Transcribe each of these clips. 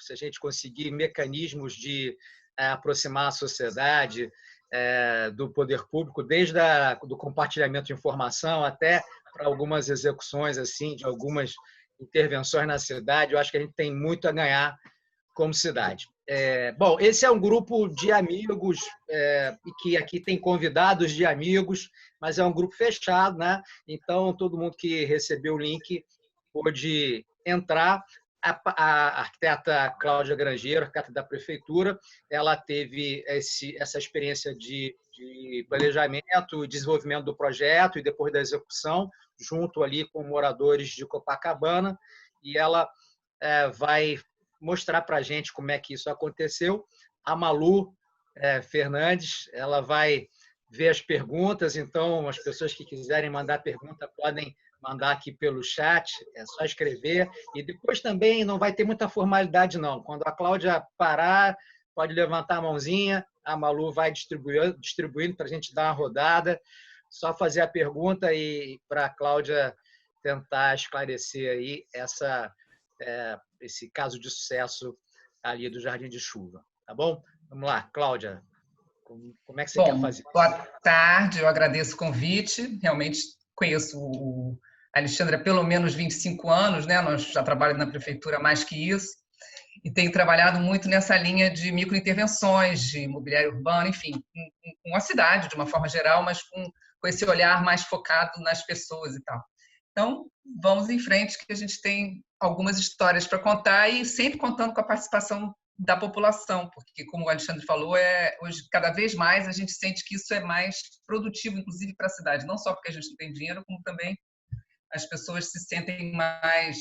se a gente conseguir mecanismos de aproximar a sociedade do poder público, desde do compartilhamento de informação até para algumas execuções assim, de algumas intervenções na cidade, eu acho que a gente tem muito a ganhar como cidade. Bom, esse é um grupo de amigos, e que aqui tem convidados de amigos, mas é um grupo fechado, né? Então, todo mundo que recebeu o link pôde entrar. A arquiteta Cláudia Grangeiro, arquiteta da prefeitura, ela teve essa experiência de planejamento e desenvolvimento do projeto e depois da execução, junto ali com moradores de Copacabana, e ela vai mostrar para a gente como é que isso aconteceu. A Malu Fernandes, ela vai ver as perguntas, então as pessoas que quiserem mandar pergunta podem mandar aqui pelo chat, é só escrever. E depois também não vai ter muita formalidade, não. Quando a Cláudia parar, pode levantar a mãozinha, a Malu vai distribuindo para a gente dar uma rodada. Só fazer a pergunta e para a Cláudia tentar esclarecer aí esse caso de sucesso ali do Jardim de Chuva. Tá bom? Vamos lá, Cláudia. Como é que você quer fazer? Boa tarde, eu agradeço o convite. Realmente conheço o Alexandre há pelo menos 25 anos, né? Nós já trabalhamos na prefeitura mais que isso, e tenho trabalhado muito nessa linha de microintervenções, de imobiliário urbano, enfim, com a cidade de uma forma geral, mas com esse olhar mais focado nas pessoas e tal. Então, vamos em frente, que a gente tem algumas histórias para contar e sempre contando com a participação da população, porque, como o Alexandre falou, hoje, cada vez mais, a gente sente que isso é mais produtivo, inclusive para a cidade, não só porque a gente não tem dinheiro, como também as pessoas se sentem mais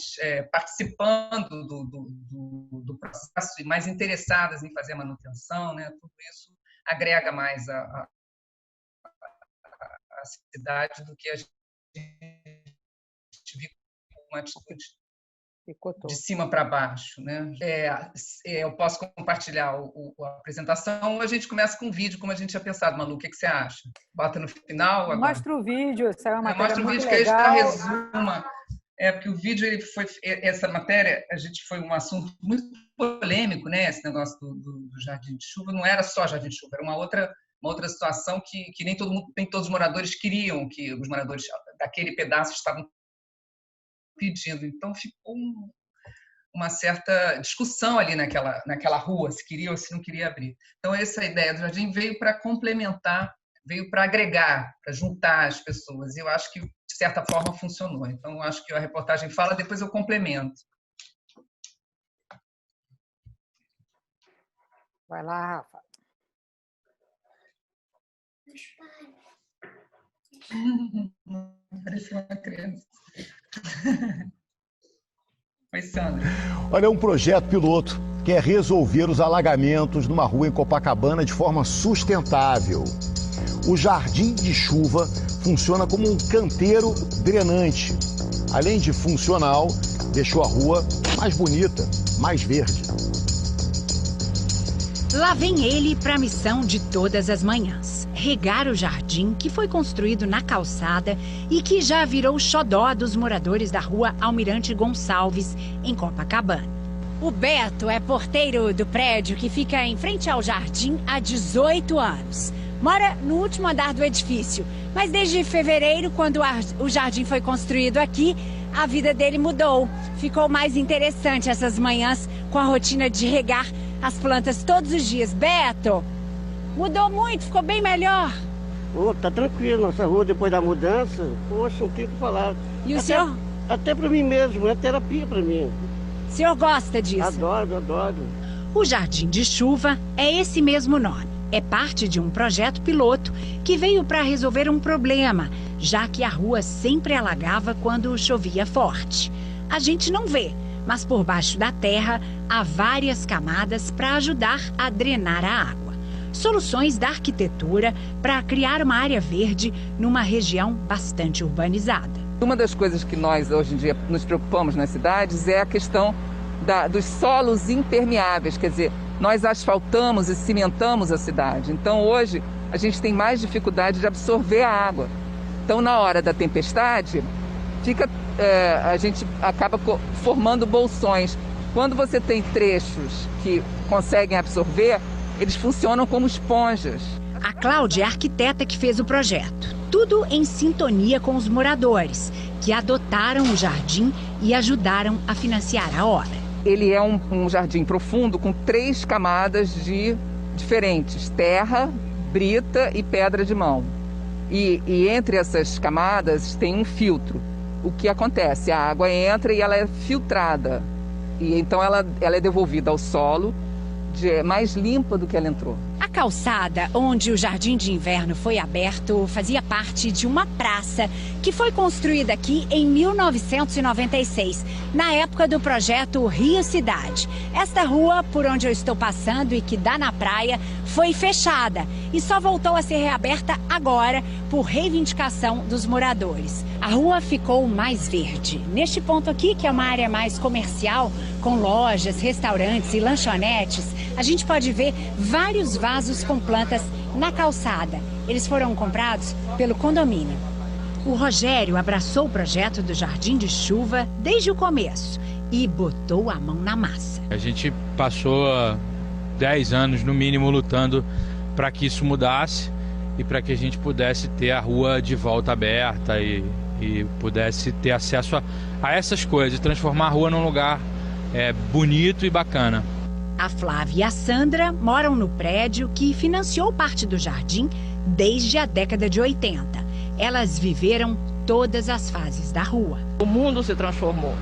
participando do processo e mais interessadas em fazer a manutenção, né? Tudo isso agrega mais a cidade do que a gente vive com uma atitude de cima para baixo, né? Eu posso compartilhar a apresentação ou a gente começa com um vídeo, como a gente tinha pensado. Malu, o que você acha? Bota no final agora? Mostra o vídeo, essa é uma matéria mostra o vídeo muito legal. Que a gente resuma. Porque o vídeo, essa matéria, foi um assunto muito polêmico, né? Esse negócio do Jardim de Chuva, não era só Jardim de Chuva, era uma outra situação que nem todos os moradores queriam, que os moradores daquele pedaço estavam pedindo. Então, ficou uma certa discussão ali naquela rua, se queria ou se não queria abrir. Então, essa ideia do jardim veio para complementar, veio para agregar, para juntar as pessoas. E eu acho que, de certa forma, funcionou. Então, eu acho que a reportagem fala, depois eu complemento. Vai lá, Rafa. Parecia uma criança. Oi, Sandra. Olha, é um projeto piloto que é resolver os alagamentos numa rua em Copacabana de forma sustentável. O Jardim de Chuva funciona como um canteiro drenante. Além de funcional, deixou a rua mais bonita, mais verde. Lá vem ele para a missão de todas as manhãs. Regar o jardim que foi construído na calçada e que já virou xodó dos moradores da rua Almirante Gonçalves, em Copacabana. O Beto é porteiro do prédio que fica em frente ao jardim há 18 anos. Mora no último andar do edifício, mas desde fevereiro, quando o jardim foi construído aqui, a vida dele mudou. Ficou mais interessante essas manhãs com a rotina de regar as plantas todos os dias. Beto, mudou muito, ficou bem melhor. Tá tranquilo nossa rua depois da mudança. Poxa, não tem o que falar. E o senhor? Até para mim mesmo, é terapia para mim. O senhor gosta disso? Adoro, adoro. O Jardim de Chuva é esse mesmo nome. É parte de um projeto piloto que veio para resolver um problema, já que a rua sempre alagava quando chovia forte. A gente não vê, mas por baixo da terra há várias camadas para ajudar a drenar a água. Soluções da arquitetura para criar uma área verde numa região bastante urbanizada. Uma das coisas que nós hoje em dia nos preocupamos nas cidades é a questão dos solos impermeáveis, quer dizer, nós asfaltamos e cimentamos a cidade. Então hoje a gente tem mais dificuldade de absorver a água. Então na hora da tempestade a gente acaba formando bolsões. Quando você tem trechos que conseguem absorver, eles funcionam como esponjas. A Cláudia é a arquiteta que fez o projeto. Tudo em sintonia com os moradores, que adotaram o jardim e ajudaram a financiar a obra. Ele é um jardim profundo com 3 camadas diferentes: terra, brita e pedra de mão. E entre essas camadas tem um filtro. O que acontece? A água entra e ela é filtrada. E então ela é devolvida ao solo mais limpa do que ela entrou. A calçada onde o Jardim de Inverno foi aberto fazia parte de uma praça que foi construída aqui em 1996, na época do projeto Rio Cidade. Esta rua por onde eu estou passando e que dá na praia foi fechada e só voltou a ser reaberta agora por reivindicação dos moradores. A rua ficou mais verde. Neste ponto aqui, que é uma área mais comercial, com lojas, restaurantes e lanchonetes, a gente pode ver vários vasos com plantas na calçada. Eles foram comprados pelo condomínio. O Rogério abraçou o projeto do Jardim de Chuva desde o começo e botou a mão na massa. A gente passou 10 anos, no mínimo, lutando para que isso mudasse e para que a gente pudesse ter a rua de volta aberta e pudesse ter acesso a essas coisas, transformar a rua num lugar bonito e bacana. A Flávia e a Sandra moram no prédio que financiou parte do jardim desde a década de 80. Elas viveram todas as fases da rua. O mundo se transformou.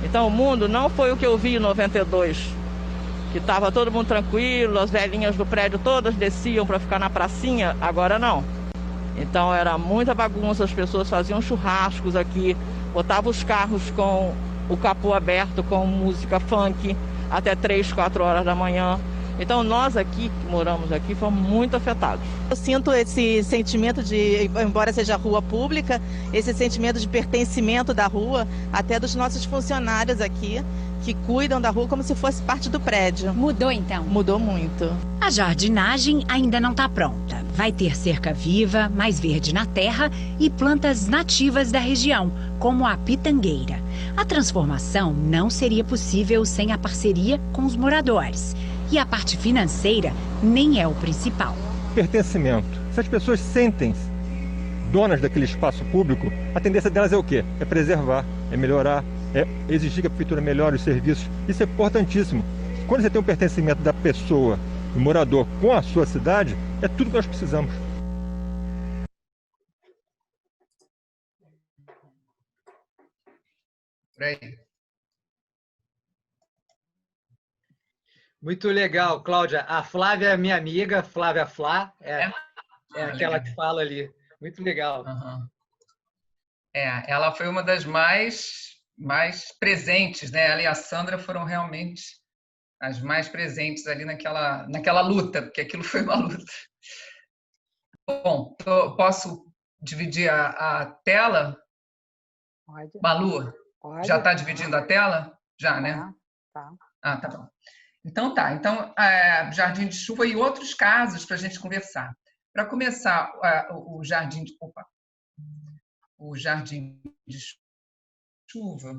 Então o mundo não foi o que eu vi em 92, que estava todo mundo tranquilo, as velhinhas do prédio todas desciam para ficar na pracinha. Agora não. Então era muita bagunça, as pessoas faziam churrascos aqui, botavam os carros com o capô aberto com música funk até 3, 4 horas da manhã. Então nós aqui, que moramos aqui, fomos muito afetados. Eu sinto esse sentimento de, embora seja rua pública, esse sentimento de pertencimento da rua, até dos nossos funcionários aqui, que cuidam da rua como se fosse parte do prédio. Mudou então? Mudou muito. A jardinagem ainda não está pronta. Vai ter cerca viva, mais verde na terra e plantas nativas da região, como a pitangueira. A transformação não seria possível sem a parceria com os moradores. E a parte financeira nem é o principal. Pertencimento. Se as pessoas sentem-se donas daquele espaço público, a tendência delas é o quê? É preservar, é melhorar, é exigir que a prefeitura melhore os serviços. Isso é importantíssimo. Quando você tem um pertencimento da pessoa, do morador, com a sua cidade, é tudo que nós precisamos. Muito legal, Cláudia. A Flávia é minha amiga, Flávia Flá, é aquela que fala ali. Muito legal. Uhum. Ela foi uma das mais presentes, né? Ela e a Sandra foram realmente as mais presentes ali naquela luta, porque aquilo foi uma luta. Bom, posso dividir a tela? Pode. Malu, Pode. já está dividindo a tela? Já, né? Tá. Ah, tá bom. Então, Jardim de Chuva e outros casos para a gente conversar. Para começar, o Jardim de Chuva,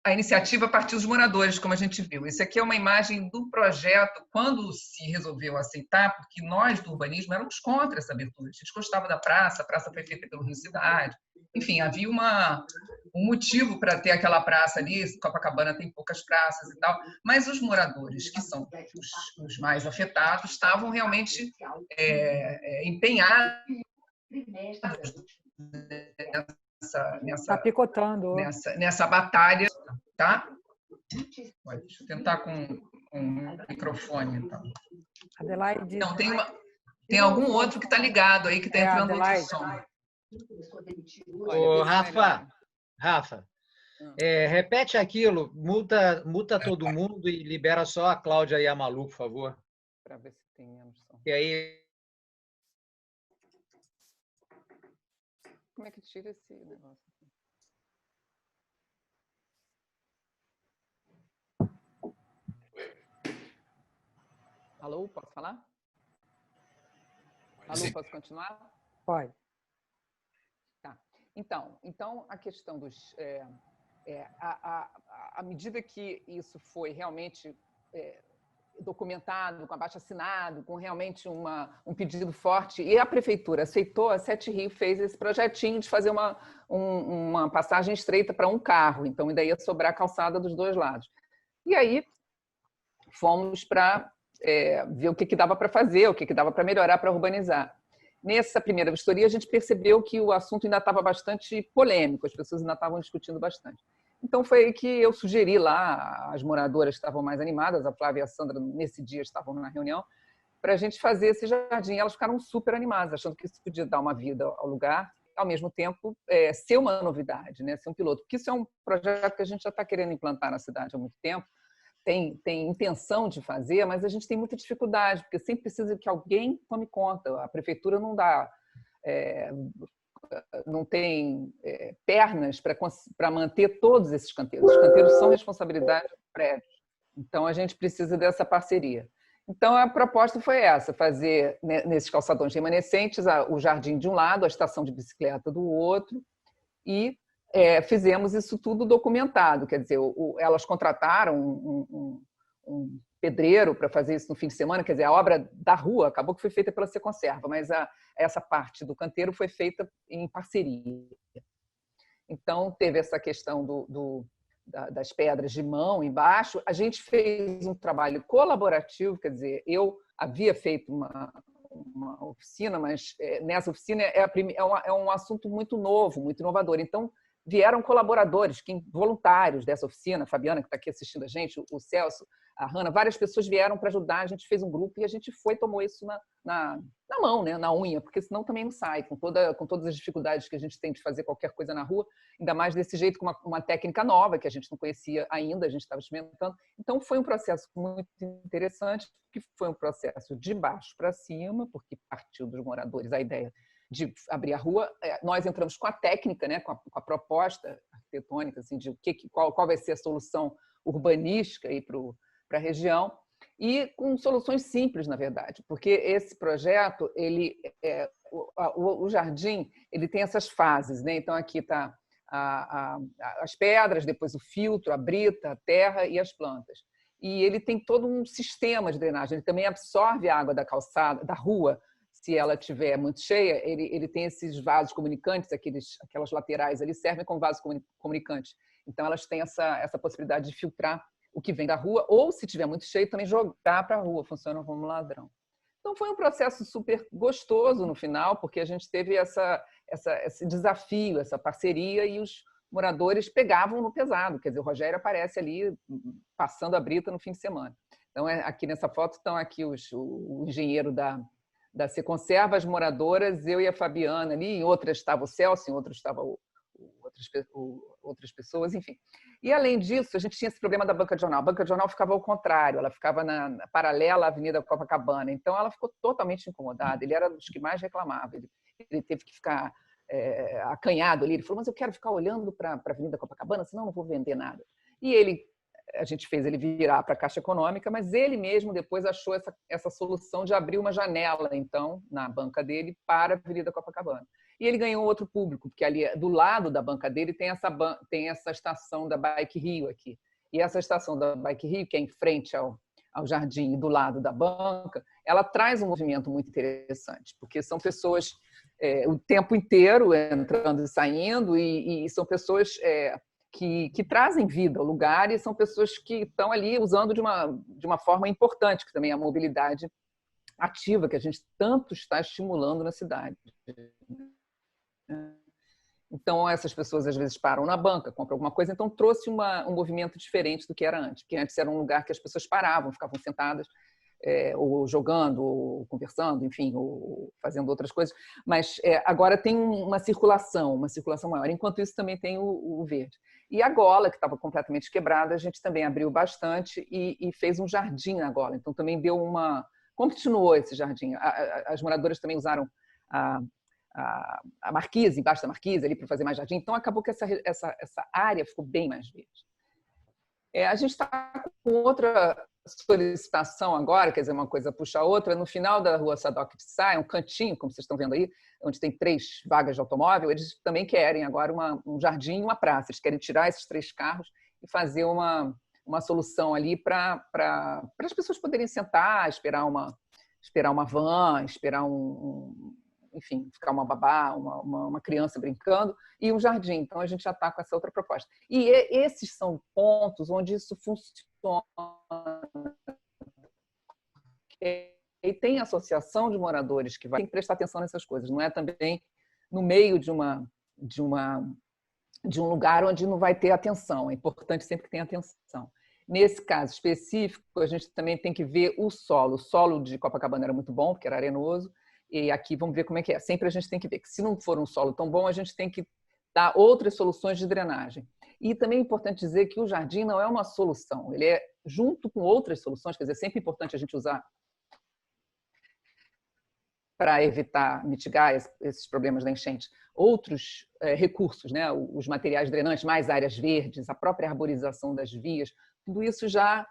a iniciativa partiu dos moradores, como a gente viu. Isso aqui é uma imagem do projeto quando se resolveu aceitar, porque nós do urbanismo éramos contra essa abertura. A gente gostava da praça, a praça foi feita pelo Rio Cidade. Enfim, havia um motivo para ter aquela praça ali. Copacabana tem poucas praças e tal, mas os moradores, que são os mais afetados, estavam realmente empenhados Tá picotando. Nessa batalha, tá? Deixa eu tentar com um microfone, então. Adelaide. Não, tem algum outro que está ligado aí, que está entrando outro som. Ô, Rafa, repete aquilo, multa todo mundo e libera só a Cláudia e a Malu, por favor. Para ver se tem menos som. E aí... Como é que tira esse negócio? Alô, posso falar? Alô, Sim. posso continuar? Pode. Tá. Então a questão dos... à medida que isso foi realmente documentado, com abaixo-assinado, com realmente um pedido forte, e a prefeitura aceitou, a Sete Rio fez esse projetinho de fazer uma passagem estreita para um carro, então ainda ia sobrar a calçada dos dois lados. E aí fomos para ver o que dava para fazer, o que dava para melhorar, para urbanizar. Nessa primeira vistoria, a gente percebeu que o assunto ainda estava bastante polêmico, as pessoas ainda estavam discutindo bastante. Então, foi aí que eu sugeri lá, as moradoras estavam mais animadas, a Flávia e a Sandra, nesse dia, estavam na reunião, para a gente fazer esse jardim. Elas ficaram super animadas, achando que isso podia dar uma vida ao lugar, ao mesmo tempo ser uma novidade, né? Ser um piloto. Porque isso é um projeto que a gente já está querendo implantar na cidade há muito tempo, tem intenção de fazer, mas a gente tem muita dificuldade, porque sempre precisa que alguém tome conta. A prefeitura não dá, não tem pernas para manter todos esses canteiros. Os canteiros são responsabilidade do prédio. Então, a gente precisa dessa parceria. Então, a proposta foi essa, fazer nesses calçadões remanescentes o jardim de um lado, a estação de bicicleta do outro, e fizemos isso tudo documentado, quer dizer, elas contrataram um pedreiro para fazer isso no fim de semana, quer dizer, a obra da rua acabou que foi feita pela Seconserva, mas essa parte do canteiro foi feita em parceria. Então, teve essa questão das pedras de mão embaixo, a gente fez um trabalho colaborativo, quer dizer, eu havia feito uma oficina, mas nessa oficina é um assunto muito novo, muito inovador, então vieram colaboradores, voluntários dessa oficina, a Fabiana, que está aqui assistindo a gente, o Celso, a Hanna, várias pessoas vieram para ajudar, a gente fez um grupo e a gente tomou isso na mão, né, na unha, porque senão também não sai, com todas as dificuldades que a gente tem de fazer qualquer coisa na rua, ainda mais desse jeito, com uma técnica nova, que a gente não conhecia ainda, a gente estava experimentando. Então, foi um processo muito interessante, que foi um processo de baixo para cima, porque partiu dos moradores a ideia de abrir a rua. Nós entramos com a técnica, né, com a proposta arquitetônica, assim, de qual vai ser a solução urbanística para a região, e com soluções simples, na verdade, porque esse projeto, o jardim, ele tem essas fases, né? Então, aqui está as pedras, depois o filtro, a brita, a terra e as plantas. E ele tem todo um sistema de drenagem, ele também absorve a água da calçada, da rua. Se ela estiver muito cheia, ele tem esses vasos comunicantes, aquelas laterais ali, servem como vasos comunicantes. Então, elas têm essa possibilidade de filtrar o que vem da rua, ou, se estiver muito cheio, também jogar para a rua, funciona como ladrão. Então, foi um processo super gostoso no final, porque a gente teve esse desafio, essa parceria, e os moradores pegavam no pesado. Quer dizer, o Rogério aparece ali, passando a brita no fim de semana. Então, aqui nessa foto estão aqui o engenheiro da Seconserva, as moradoras, eu e a Fabiana ali, em outras estava o Celso, em outras estavam outras pessoas, enfim. E, além disso, a gente tinha esse problema da banca de jornal. A banca de jornal ficava ao contrário, ela ficava na paralela à Avenida Copacabana, então ela ficou totalmente incomodada, ele era dos que mais reclamava, ele teve que ficar acanhado ali, ele falou, mas eu quero ficar olhando para a Avenida Copacabana, senão não vou vender nada. E a gente fez ele virar para a Caixa Econômica, mas ele mesmo depois achou essa solução de abrir uma janela, então, na banca dele, para a Avenida Copacabana. E ele ganhou outro público, porque ali do lado da banca dele tem essa estação da Bike Rio aqui. E essa estação da Bike Rio, que é em frente ao jardim e do lado da banca, ela traz um movimento muito interessante, porque são pessoas o tempo inteiro entrando e saindo, e são pessoas que trazem vida ao lugar, e são pessoas que estão ali usando de uma forma importante, que também é a mobilidade ativa, que a gente tanto está estimulando na cidade. Então, essas pessoas às vezes param na banca, compram alguma coisa, então trouxe um movimento diferente do que era antes, porque antes era um lugar que as pessoas paravam, ficavam sentadas, ou jogando, ou conversando, enfim, ou fazendo outras coisas, mas agora tem uma circulação maior. Enquanto isso, também tem o verde. E a gola, que estava completamente quebrada, a gente também abriu bastante e fez um jardim na gola. Então, também deu continuou esse jardim. As moradoras também usaram a marquise, embaixo da marquise, ali para fazer mais jardim. Então, acabou que essa área ficou bem mais verde. A gente está com outra solicitação agora, quer dizer, uma coisa puxa a outra. No final da rua Sadoc de Sá, é um cantinho, como vocês estão vendo aí, onde tem 3 vagas de automóvel, eles também querem agora um jardim e uma praça. Eles querem tirar esses 3 carros e fazer uma solução ali para as pessoas poderem sentar, esperar uma van, esperar enfim, ficar uma babá, uma criança brincando, e um jardim. Então, a gente já está com essa outra proposta. E esses são pontos onde isso funciona. E tem associação de moradores que tem que prestar atenção nessas coisas. Não é também no meio de um lugar onde não vai ter atenção. É importante sempre que tenha atenção. Nesse caso específico, a gente também tem que ver o solo. O solo de Copacabana era muito bom, porque era arenoso, e aqui vamos ver como é que é. Sempre a gente tem que ver que, se não for um solo tão bom, a gente tem que dar outras soluções de drenagem. E também é importante dizer que o jardim não é uma solução, ele é junto com outras soluções, quer dizer, é sempre importante a gente usar para evitar, mitigar esses problemas da enchente, outros recursos, né? Os materiais drenantes, mais áreas verdes, a própria arborização das vias, tudo isso já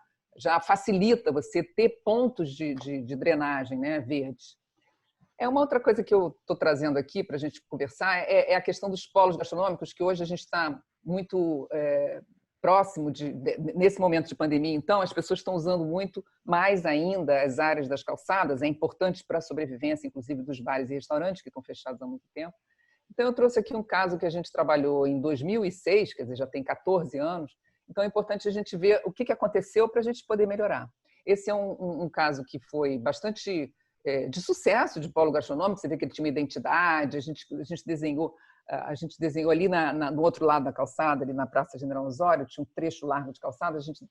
facilita você ter pontos de drenagem, né, verdes. Uma outra coisa que eu estou trazendo aqui para a gente conversar é a questão dos polos gastronômicos, que hoje a gente está muito próximo nesse momento de pandemia. Então, as pessoas estão usando muito mais ainda as áreas das calçadas, é importante para a sobrevivência, inclusive, dos bares e restaurantes, que estão fechados há muito tempo. Então, eu trouxe aqui um caso que a gente trabalhou em 2006, quer dizer, já tem 14 anos. Então, é importante a gente ver o que aconteceu para a gente poder melhorar. Esse é um caso que foi bastante de sucesso de polo gastronômico. Você vê que ele tinha uma identidade, a gente desenhou ali no outro lado da calçada, ali na Praça General Osório, tinha um trecho largo de calçada, a gente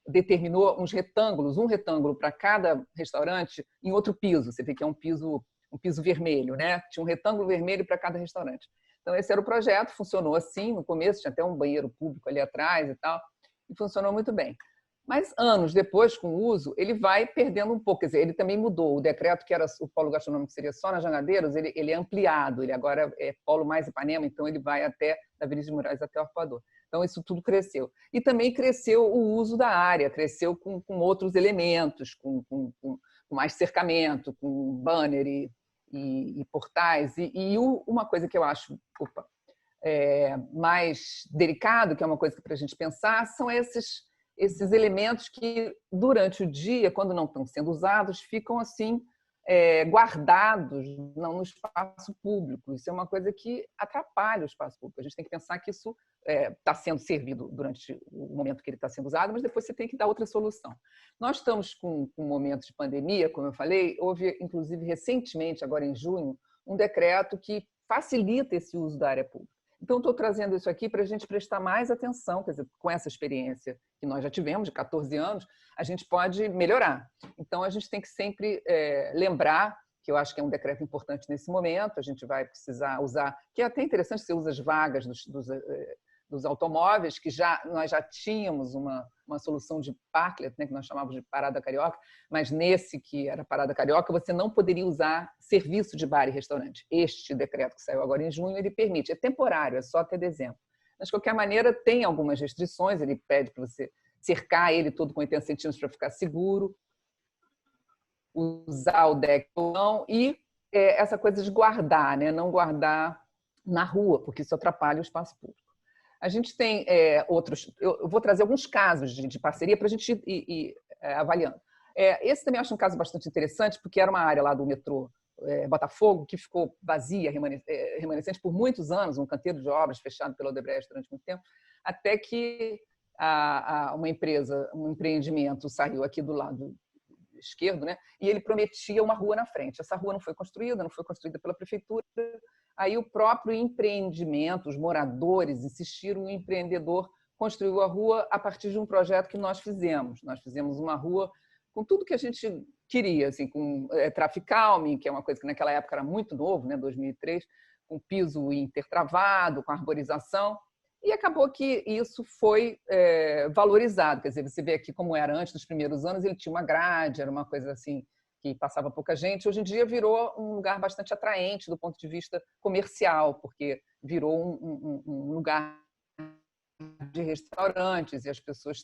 determinou uns retângulos, um retângulo para cada restaurante em outro piso. Você vê que é um piso vermelho, né? Tinha um retângulo vermelho para cada restaurante. Então, esse era o projeto, funcionou assim no começo, tinha até um banheiro público ali atrás e tal, e funcionou muito bem. Mas anos depois, com o uso, ele vai perdendo um pouco. Quer dizer, ele também mudou. O decreto, que era o polo gastronômico, que seria só na Jangadeiros, ele é ampliado. Ele agora é polo mais Ipanema, então ele vai até da Vinícius de Moraes até o Arpoador. Então, isso tudo cresceu. E também cresceu o uso da área, cresceu com outros elementos, com mais cercamento, com banner e portais. Uma coisa que eu acho mais delicado, que é uma coisa para a gente pensar, são esses elementos que, durante o dia, quando não estão sendo usados, ficam assim guardados no espaço público. Isso é uma coisa que atrapalha o espaço público. A gente tem que pensar que isso está sendo servido durante o momento que ele está sendo usado, mas depois você tem que dar outra solução. Nós estamos com um momento de pandemia, como eu falei, houve, inclusive, recentemente, agora em junho, um decreto que facilita esse uso da área pública. Então, estou trazendo isso aqui para a gente prestar mais atenção, quer dizer, com essa experiência que nós já tivemos, de 14 anos, a gente pode melhorar. Então, a gente tem que sempre lembrar, que eu acho que é um decreto importante nesse momento, a gente vai precisar usar, que é até interessante, você usa as vagas dos automóveis, que nós já tínhamos uma solução de parklet, né, que nós chamávamos de parada carioca, mas nesse que era parada carioca, você não poderia usar serviço de bar e restaurante. Este decreto que saiu agora em junho, ele permite, é temporário, é só até dezembro. Mas, de qualquer maneira, tem algumas restrições, ele pede para você cercar ele todo com 80 centímetros para ficar seguro, usar o deck ou não, e essa coisa de guardar, né, não guardar na rua, porque isso atrapalha o espaço público. A gente tem outros... Eu vou trazer alguns casos de parceria para a gente ir avaliando. Esse também eu acho um caso bastante interessante, porque era uma área lá do metrô Botafogo que ficou vazia, remanescente por muitos anos, um canteiro de obras fechado pela Odebrecht durante muito tempo, até que uma empresa, um empreendimento saiu aqui do lado esquerdo, né? E ele prometia uma rua na frente. Essa rua não foi construída pela prefeitura. Aí o próprio empreendimento, os moradores insistiram, o empreendedor construiu a rua a partir de um projeto que nós fizemos. Nós fizemos uma rua com tudo que a gente queria, assim, com traffic calming, que é uma coisa que naquela época era muito novo, né, 2003, com piso intertravado, com arborização. E acabou que isso foi valorizado. Quer dizer, você vê aqui como era antes dos primeiros anos, ele tinha uma grade, era uma coisa assim que passava pouca gente. Hoje em dia virou um lugar bastante atraente do ponto de vista comercial, porque virou um lugar de restaurantes e as pessoas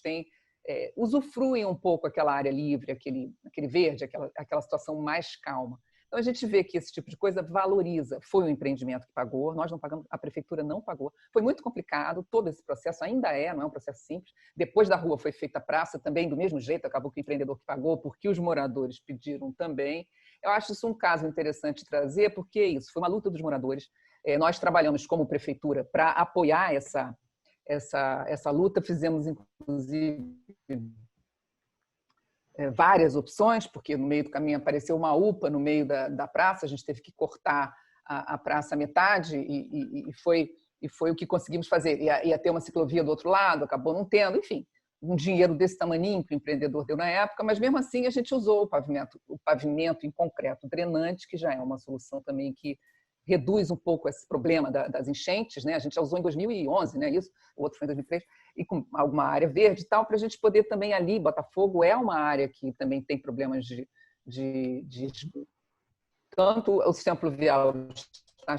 usufruem um pouco aquela área livre, aquele verde, aquela situação mais calma. Então, a gente vê que esse tipo de coisa valoriza. Foi um empreendimento que pagou, nós não pagamos, a prefeitura não pagou. Foi muito complicado, todo esse processo ainda não é um processo simples. Depois da rua foi feita a praça, também do mesmo jeito, acabou que o empreendedor que pagou, porque os moradores pediram também. Eu acho isso um caso interessante de trazer, porque isso foi uma luta dos moradores. Nós trabalhamos como prefeitura para apoiar essa luta, fizemos, inclusive, várias opções, porque no meio do caminho apareceu uma UPA no meio da praça, a gente teve que cortar a praça à metade e foi o que conseguimos fazer. Ia ter uma ciclovia do outro lado, acabou não tendo, enfim, um dinheiro desse tamaninho que o empreendedor deu na época, mas mesmo assim a gente usou o pavimento em concreto drenante, que já é uma solução também que reduz um pouco esse problema das enchentes, né? A gente já usou em 2011, né? Isso, o outro foi em 2003, e com alguma área verde e tal, para a gente poder também ali, Botafogo é uma área que também tem problemas de tanto o sistema pluvial está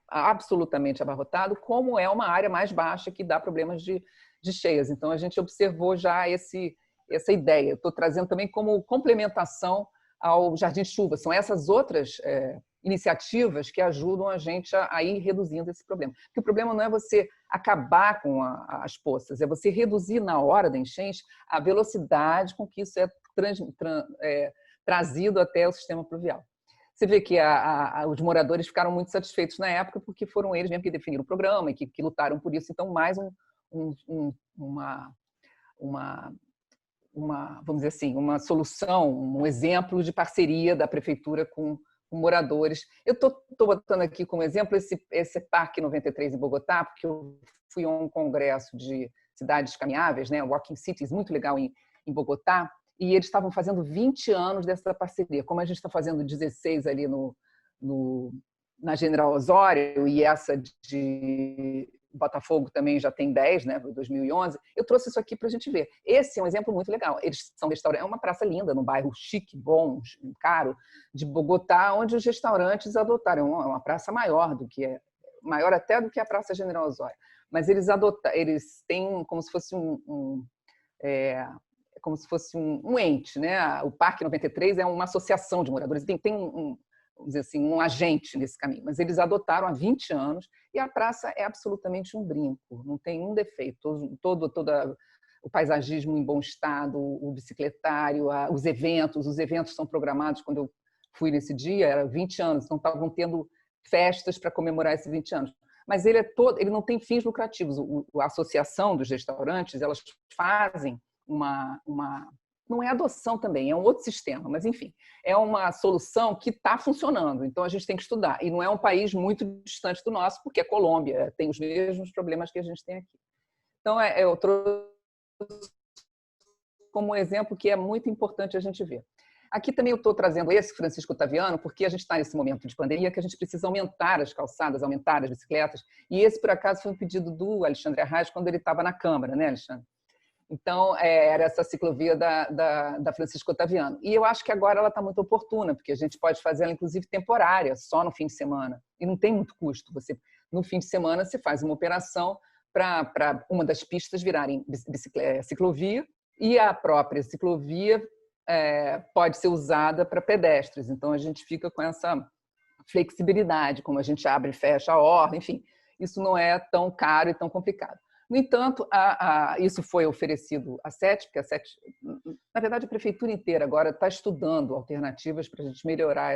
absolutamente abarrotado, como é uma área mais baixa que dá problemas de cheias. Então, a gente observou já essa ideia. Estou trazendo também como complementação ao Jardim Chuva. São essas outras iniciativas que ajudam a gente a ir reduzindo esse problema. Porque o problema não é você acabar com as poças, é você reduzir na hora da enchente a velocidade com que isso é trazido até o sistema pluvial. Você vê que os moradores ficaram muito satisfeitos na época porque foram eles mesmo que definiram o programa e que lutaram por isso. Então, mais vamos dizer assim, uma solução, um exemplo de parceria da prefeitura com moradores. Eu estou botando aqui como exemplo esse Parque 93 em Bogotá, porque eu fui a um congresso de cidades caminháveis, né, Walking Cities, muito legal em Bogotá, e eles estavam fazendo 20 anos dessa parceria. Como a gente está fazendo 16 ali na General Osório, e essa de Botafogo também já tem 10, né, 2011, eu trouxe isso aqui para a gente ver. Esse é um exemplo muito legal. Eles são restaurantes, é uma praça linda, num bairro chique, bom, caro, de Bogotá, onde os restaurantes adotaram. É uma praça maior maior até do que a Praça General Osório. Mas eles têm como se fosse um ente, né? O Parque 93 é uma associação de moradores, tem vamos dizer assim, um agente nesse caminho, mas eles adotaram há 20 anos e a praça é absolutamente um brinco, não tem um defeito, todo o paisagismo em bom estado, o bicicletário, os eventos são programados. Quando eu fui nesse dia, era 20 anos, então estavam tendo festas para comemorar esses 20 anos. Mas ele não tem fins lucrativos. A associação dos restaurantes, elas fazem não é adoção também, é um outro sistema, mas enfim, é uma solução que está funcionando, então a gente tem que estudar. E não é um país muito distante do nosso, porque a Colômbia tem os mesmos problemas que a gente tem aqui. Então, eu trouxe como exemplo que é muito importante a gente ver. Aqui também eu estou trazendo esse Francisco Otaviano, porque a gente está nesse momento de pandemia que a gente precisa aumentar as calçadas, aumentar as bicicletas, e esse, por acaso, foi um pedido do Alexandre Arraes quando ele estava na Câmara, né, Alexandre? Então, era essa ciclovia da Francisco Otaviano. E eu acho que agora ela está muito oportuna, porque a gente pode fazer ela, inclusive, temporária, só no fim de semana. E não tem muito custo. No fim de semana, você faz uma operação para uma das pistas virarem ciclovia, e a própria ciclovia pode ser usada para pedestres. Então, a gente fica com essa flexibilidade, como a gente abre e fecha a orla, enfim. Isso não é tão caro e tão complicado. No entanto, isso foi oferecido à SET, porque a SET, na verdade, a prefeitura inteira agora está estudando alternativas para a gente melhorar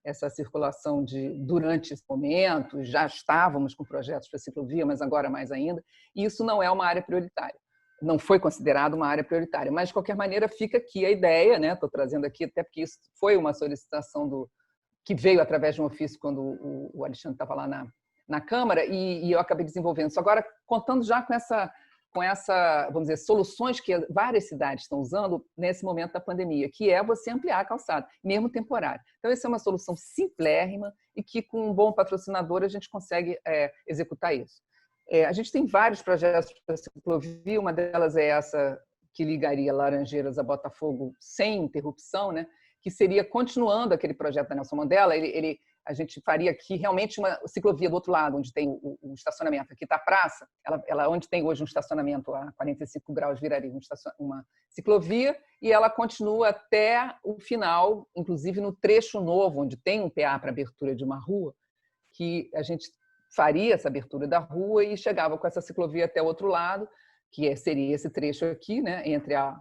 essa circulação durante esse momento. Já estávamos com projetos para ciclovia, mas agora mais ainda. E isso não é uma área prioritária. Não foi considerado uma área prioritária. Mas, de qualquer maneira, fica aqui a ideia, né? Estou trazendo aqui, até porque isso foi uma solicitação que veio através de um ofício quando o Alexandre estava lá na Câmara, e eu acabei desenvolvendo isso. Agora, contando já com essa, vamos dizer, soluções que várias cidades estão usando nesse momento da pandemia, que é você ampliar a calçada, mesmo temporário. Então, essa é uma solução simplérrima e que, com um bom patrocinador, a gente consegue executar isso. A gente tem vários projetos para ciclovia, uma delas é essa que ligaria Laranjeiras a Botafogo sem interrupção, né? Que seria continuando aquele projeto da Nelson Mandela. a gente faria aqui realmente uma ciclovia do outro lado, onde tem o estacionamento. Aqui está a praça, ela onde tem hoje um estacionamento a 45 graus, viraria uma ciclovia, e ela continua até o final, inclusive no trecho novo, onde tem um PA para abertura de uma rua, que a gente faria essa abertura da rua e chegava com essa ciclovia até o outro lado, que seria esse trecho aqui, né, entre a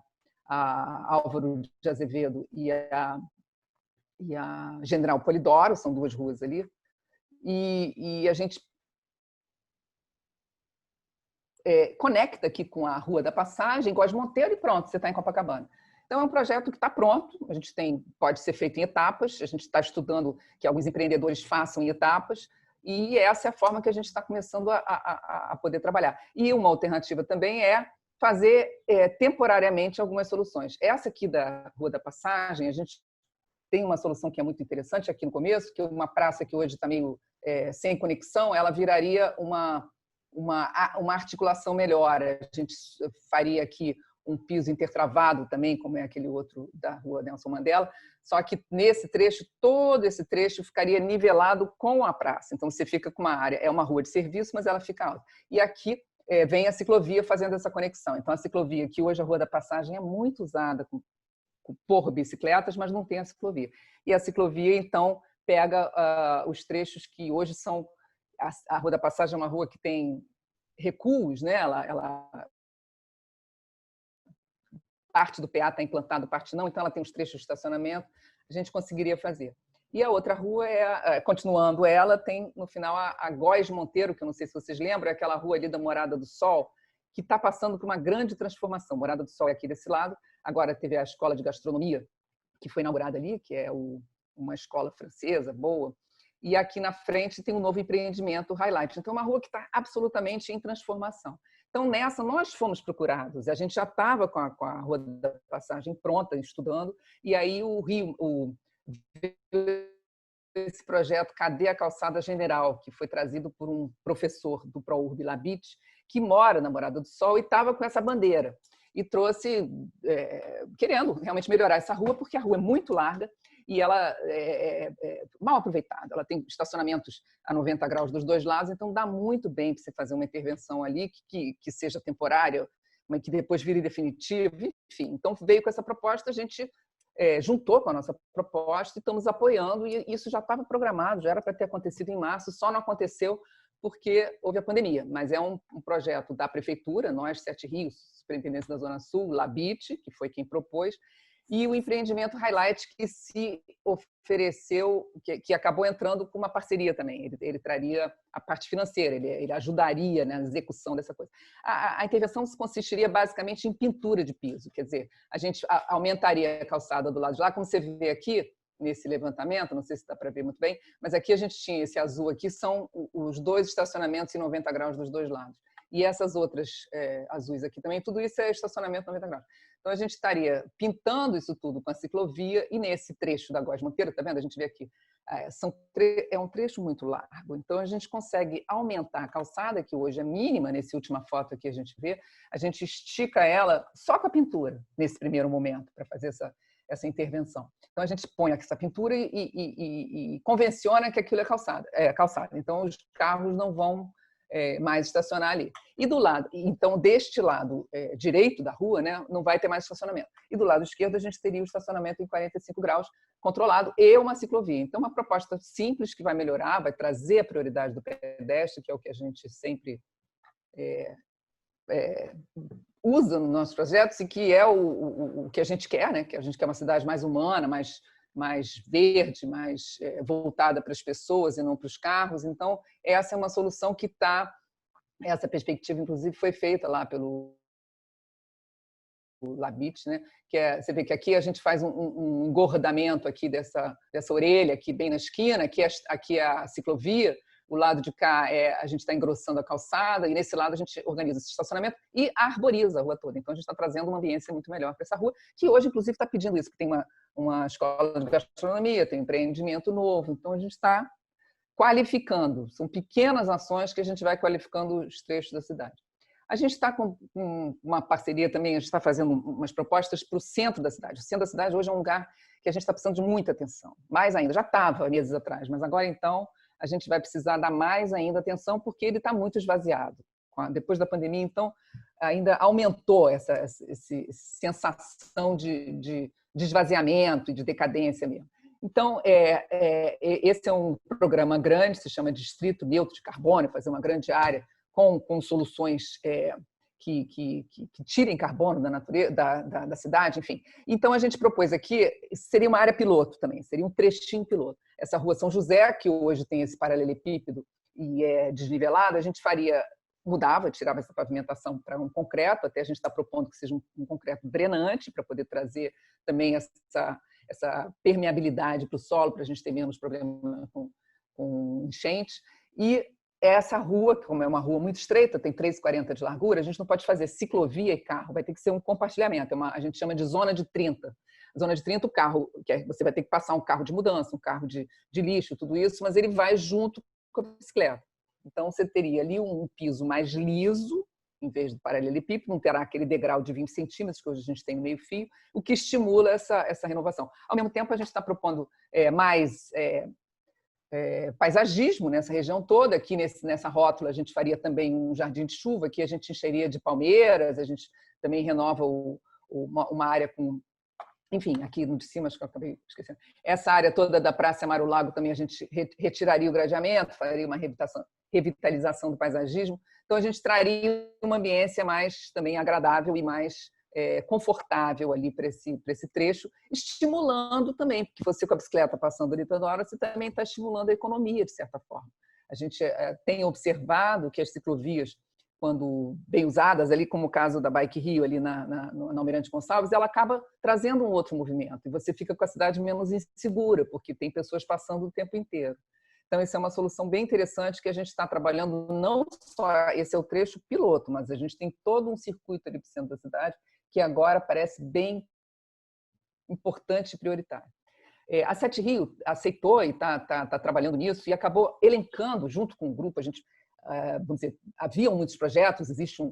Álvaro de Azevedo e a General Polidoro, são duas ruas ali, e a gente conecta aqui com a Rua da Passagem, Góes Monteiro, e pronto, você está em Copacabana. Então, é um projeto que está pronto, a gente pode ser feito em etapas, a gente está estudando que alguns empreendedores façam em etapas, e essa é a forma que a gente está começando a poder trabalhar. E uma alternativa também é fazer temporariamente algumas soluções. Essa aqui da Rua da Passagem, a gente tem uma solução que é muito interessante aqui no começo, que uma praça que hoje está meio sem conexão, ela viraria uma articulação melhor. A gente faria aqui um piso intertravado também, como é aquele outro da Rua Nelson Mandela, só que nesse trecho, todo esse trecho ficaria nivelado com a praça. Então, você fica com uma área, é uma rua de serviço, mas ela fica alta. E aqui vem a ciclovia fazendo essa conexão. Então, a ciclovia, que hoje a Rua da Passagem é muito usada por bicicletas, mas não tem a ciclovia. E a ciclovia, então, pega os trechos que hoje são... A Rua da Passagem é uma rua que tem recuos, né? Parte do PA está implantado, parte não, então ela tem os trechos de estacionamento, a gente conseguiria fazer. E a outra rua, continuando ela, tem no final a Góes Monteiro, que eu não sei se vocês lembram, é aquela rua ali da Morada do Sol, que está passando por uma grande transformação. Morada do Sol é aqui desse lado, agora teve a Escola de Gastronomia, que foi inaugurada ali, que é uma escola francesa, boa, e aqui na frente tem um novo empreendimento, o Highlight. Então, é uma rua que está absolutamente em transformação. Então, nessa, nós fomos procurados. A gente já estava com a Rua da Passagem pronta, estudando, e aí esse projeto Cadê a Calçada General, que foi trazido por um professor do ProURB Labit, que mora na Morada do Sol e estava com essa bandeira. E trouxe, querendo realmente melhorar essa rua, porque a rua é muito larga e ela é mal aproveitada. Ela tem estacionamentos a 90 graus dos dois lados, então dá muito bem para você fazer uma intervenção ali que seja temporária, mas que depois vire definitiva, enfim. Então, veio com essa proposta, a gente juntou com a nossa proposta e estamos apoiando, e isso já estava programado, já era para ter acontecido em março, só não aconteceu porque houve a pandemia, mas é um projeto da Prefeitura, nós, Sete Rios, Superintendência da Zona Sul, Labit, que foi quem propôs, e o empreendimento Highlight, que se ofereceu, que acabou entrando com uma parceria também. Ele traria a parte financeira, ele ajudaria na execução dessa coisa. A intervenção consistiria basicamente em pintura de piso, quer dizer, a gente aumentaria a calçada do lado de lá, como você vê aqui, nesse levantamento, não sei se dá para ver muito bem, mas aqui a gente tinha esse azul aqui, são os dois estacionamentos em 90 graus dos dois lados. E essas outras azuis aqui também, tudo isso é estacionamento 90 graus. Então, a gente estaria pintando isso tudo com a ciclovia, e nesse trecho da Góes Monteiro, tá vendo? A gente vê aqui, é um trecho muito largo, então a gente consegue aumentar a calçada, que hoje é mínima, nessa última foto aqui a gente vê, a gente estica ela só com a pintura, nesse primeiro momento, para fazer essa intervenção. Então, a gente põe essa pintura e convenciona que aquilo é calçada. Então, os carros não vão mais estacionar ali. E do lado, então, deste lado direito da rua, né, não vai ter mais estacionamento. E do lado esquerdo, a gente teria o estacionamento em 45 graus controlado e uma ciclovia. Então, uma proposta simples que vai melhorar, vai trazer a prioridade do pedestre, que é o que a gente sempre usa nos nossos projetos e que é o que a gente quer, né? Que a gente quer uma cidade mais humana, mais verde, mais voltada para as pessoas e não para os carros. Então, essa é uma solução que essa perspectiva, inclusive, foi feita lá pelo Labit, né? Você vê que aqui a gente faz um engordamento aqui dessa orelha, aqui bem na esquina, aqui é a ciclovia, o lado de cá a gente está engrossando a calçada, e nesse lado a gente organiza esse estacionamento e arboriza a rua toda. Então, a gente está trazendo uma ambiência muito melhor para essa rua, que hoje, inclusive, está pedindo isso, porque tem uma escola de gastronomia, tem um empreendimento novo. Então, a gente está qualificando. São pequenas ações que a gente vai qualificando os trechos da cidade. A gente está com uma parceria também, a gente está fazendo umas propostas para o centro da cidade. O centro da cidade hoje é um lugar que a gente está precisando de muita atenção. Mais ainda, já estava meses atrás, mas agora então a gente vai precisar dar mais ainda atenção porque ele está muito esvaziado. Depois da pandemia, então, ainda aumentou essa sensação de esvaziamento e de decadência mesmo. Então, esse é um programa grande, se chama Distrito Neutro de Carbono, fazer uma grande área com soluções que tirem carbono da natureza, da cidade, enfim. Então, a gente propôs aqui, seria uma área piloto também, seria um trechinho piloto. Essa rua São José, que hoje tem esse paralelepípedo e é desnivelada, a gente mudava, tirava essa pavimentação para um concreto, até a gente está propondo que seja um concreto drenante, para poder trazer também essa permeabilidade para o solo, para a gente ter menos problema com enchentes. E essa rua, como é uma rua muito estreita, tem 3,40 de largura, a gente não pode fazer ciclovia e carro, vai ter que ser um compartilhamento, a gente chama de zona de 30. Zona de 30, o carro, você vai ter que passar um carro de mudança, um carro de lixo, tudo isso, mas ele vai junto com a bicicleta. Então, você teria ali um piso mais liso, em vez do paralelepípedo, não terá aquele degrau de 20 centímetros que hoje a gente tem no meio-fio, o que estimula essa renovação. Ao mesmo tempo, a gente está propondo mais paisagismo nessa região toda. Aqui nessa rótula, a gente faria também um jardim de chuva, que a gente encheria de palmeiras, a gente também renova uma área com... Enfim, aqui no de cima, acho que eu acabei esquecendo. Essa área toda da Praça Amaro Lago também a gente retiraria o gradeamento, faria uma revitalização do paisagismo. Então, a gente traria uma ambiência mais também agradável e mais confortável ali para esse trecho, estimulando também, porque você com a bicicleta passando ali toda hora, você também está estimulando a economia, de certa forma. A gente tem observado que as ciclovias, quando bem usadas, ali como o caso da Bike Rio, ali na Almirante Gonçalves, ela acaba trazendo um outro movimento, e você fica com a cidade menos insegura, porque tem pessoas passando o tempo inteiro. Então, essa é uma solução bem interessante que a gente está trabalhando, não só esse é o trecho piloto, mas a gente tem todo um circuito ali para o centro da cidade, que agora parece bem importante e prioritário. A Sete Rio aceitou e está trabalhando nisso e acabou elencando, junto com o grupo, a gente... vamos dizer, haviam muitos projetos, existe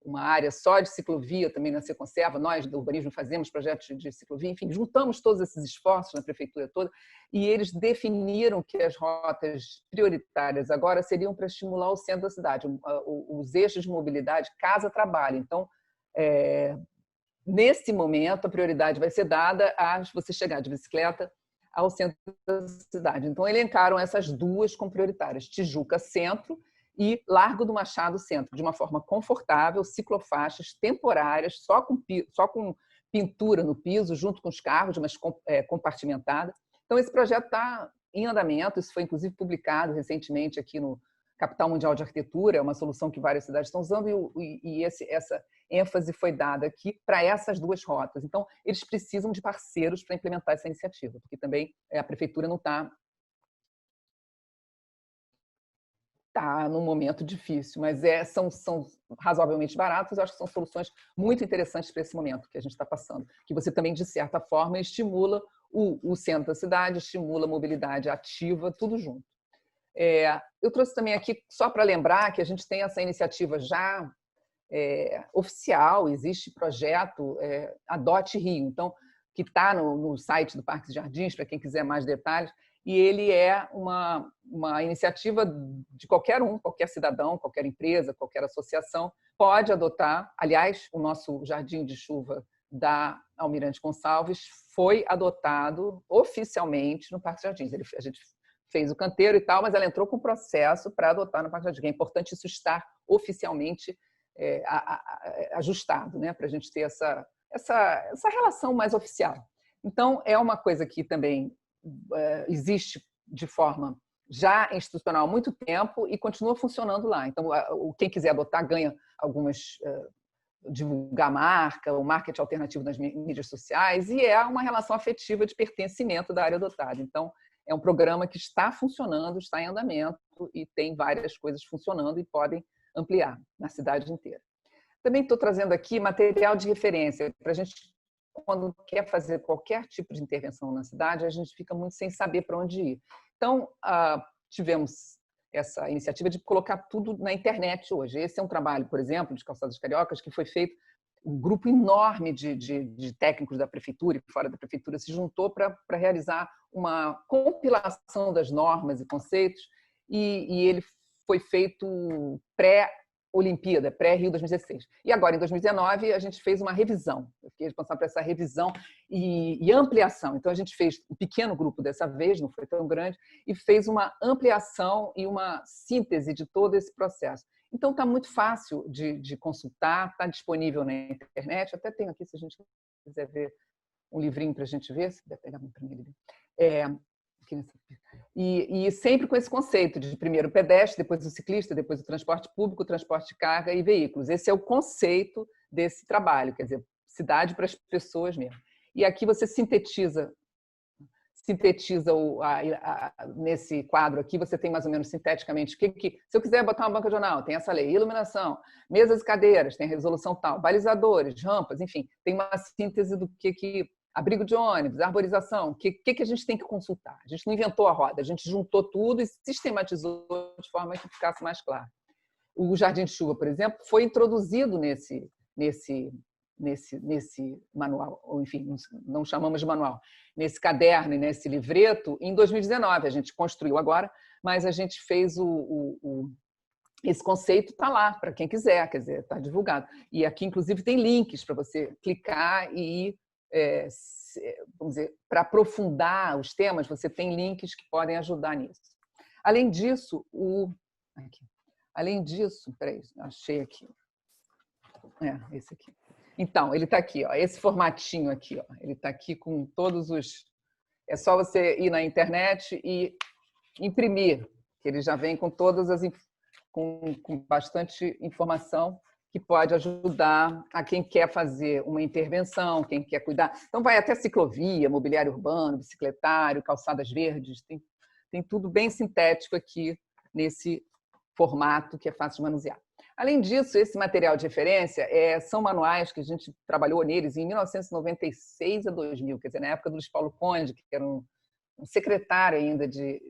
uma área só de ciclovia também na Seconserva, nós do urbanismo fazemos projetos de ciclovia, enfim, juntamos todos esses esforços na prefeitura toda e eles definiram que as rotas prioritárias agora seriam para estimular o centro da cidade, os eixos de mobilidade casa-trabalho. Então, nesse momento, a prioridade vai ser dada a você chegar de bicicleta ao centro da cidade. Então, elencaram essas duas como prioritárias, Tijuca Centro e Largo do Machado Centro, de uma forma confortável, ciclofaixas temporárias, só com pintura no piso, junto com os carros, mas compartimentada. Então, esse projeto está em andamento, isso foi inclusive publicado recentemente aqui no Capital Mundial de Arquitetura, é uma solução que várias cidades estão usando e essa ênfase foi dada aqui para essas duas rotas. Então, eles precisam de parceiros para implementar essa iniciativa, porque também a prefeitura não está num momento difícil, mas são razoavelmente baratos. Eu acho que são soluções muito interessantes para esse momento que a gente está passando, que você também, de certa forma, estimula o centro da cidade, estimula a mobilidade ativa, tudo junto. Eu trouxe também aqui, só para lembrar, que a gente tem essa iniciativa já oficial, existe projeto Adote Rio, então, que está no site do Parques e Jardins, para quem quiser mais detalhes, e ele é uma iniciativa de qualquer cidadão, qualquer empresa, qualquer associação, pode adotar. Aliás, o nosso jardim de chuva da Almirante Gonçalves foi adotado oficialmente no Parque Jardins. A gente fez o canteiro e tal, mas ela entrou com o processo para adotar no Parque Jardins. É importante isso estar oficialmente ajustado, né, para a gente ter essa relação mais oficial. Então, é uma coisa que também existe de forma já institucional há muito tempo e continua funcionando lá. Então, quem quiser adotar ganha divulgar a marca, o marketing alternativo nas mídias sociais, e é uma relação afetiva de pertencimento da área adotada. Então, é um programa que está funcionando, está em andamento e tem várias coisas funcionando e podem ampliar na cidade inteira. Também estou trazendo aqui material de referência para a gente, quando quer fazer qualquer tipo de intervenção na cidade, a gente fica muito sem saber para onde ir. Então, tivemos essa iniciativa de colocar tudo na internet hoje. Esse é um trabalho, por exemplo, de Calçadas Cariocas, que foi feito, um grupo enorme de técnicos da prefeitura e fora da prefeitura se juntou para realizar uma compilação das normas e conceitos, e ele foi feito pré-Olimpíada, pré-Rio 2016. E agora, em 2019, a gente fez uma revisão. Eu fiquei responsável por essa revisão e ampliação. Então, a gente fez um pequeno grupo dessa vez, não foi tão grande, e fez uma ampliação e uma síntese de todo esse processo. Então, está muito fácil de consultar, está disponível na internet. Até tenho aqui, se a gente quiser ver, um livrinho para a gente ver. Se puder pegar para mim. E sempre com esse conceito de primeiro o pedestre, depois o ciclista, depois o transporte público, o transporte de carga e veículos. Esse é o conceito desse trabalho, quer dizer, cidade para as pessoas mesmo. E aqui você sintetiza nesse quadro aqui, você tem mais ou menos sinteticamente se eu quiser botar uma banca de jornal, tem essa lei, iluminação, mesas e cadeiras, tem a resolução tal, balizadores, rampas, enfim, tem uma síntese do que abrigo de ônibus, arborização, o que a gente tem que consultar. A gente não inventou a roda, a gente juntou tudo e sistematizou de forma que ficasse mais claro. O Jardim de Chuva, por exemplo, foi introduzido nesse manual, ou enfim, não chamamos de manual, nesse caderno e nesse livreto, em 2019. A gente construiu agora, mas a gente fez esse conceito está lá para quem quiser, quer dizer, está divulgado. E aqui, inclusive, tem links para você clicar e ir, vamos dizer, para aprofundar os temas, você tem links que podem ajudar nisso. Além disso, peraí, achei aqui. Esse aqui. Então, ele está aqui, ó, esse formatinho aqui, ó, ele está aqui com todos os... É só você ir na internet e imprimir, que ele já vem com todas as... com bastante informação que pode ajudar a quem quer fazer uma intervenção, quem quer cuidar. Então, vai até ciclovia, mobiliário urbano, bicicletário, calçadas verdes, tem tudo bem sintético aqui nesse formato que é fácil de manusear. Além disso, esse material de referência são manuais que a gente trabalhou neles em 1996 a 2000, quer dizer, na época do Luiz Paulo Conde, que era um secretário ainda de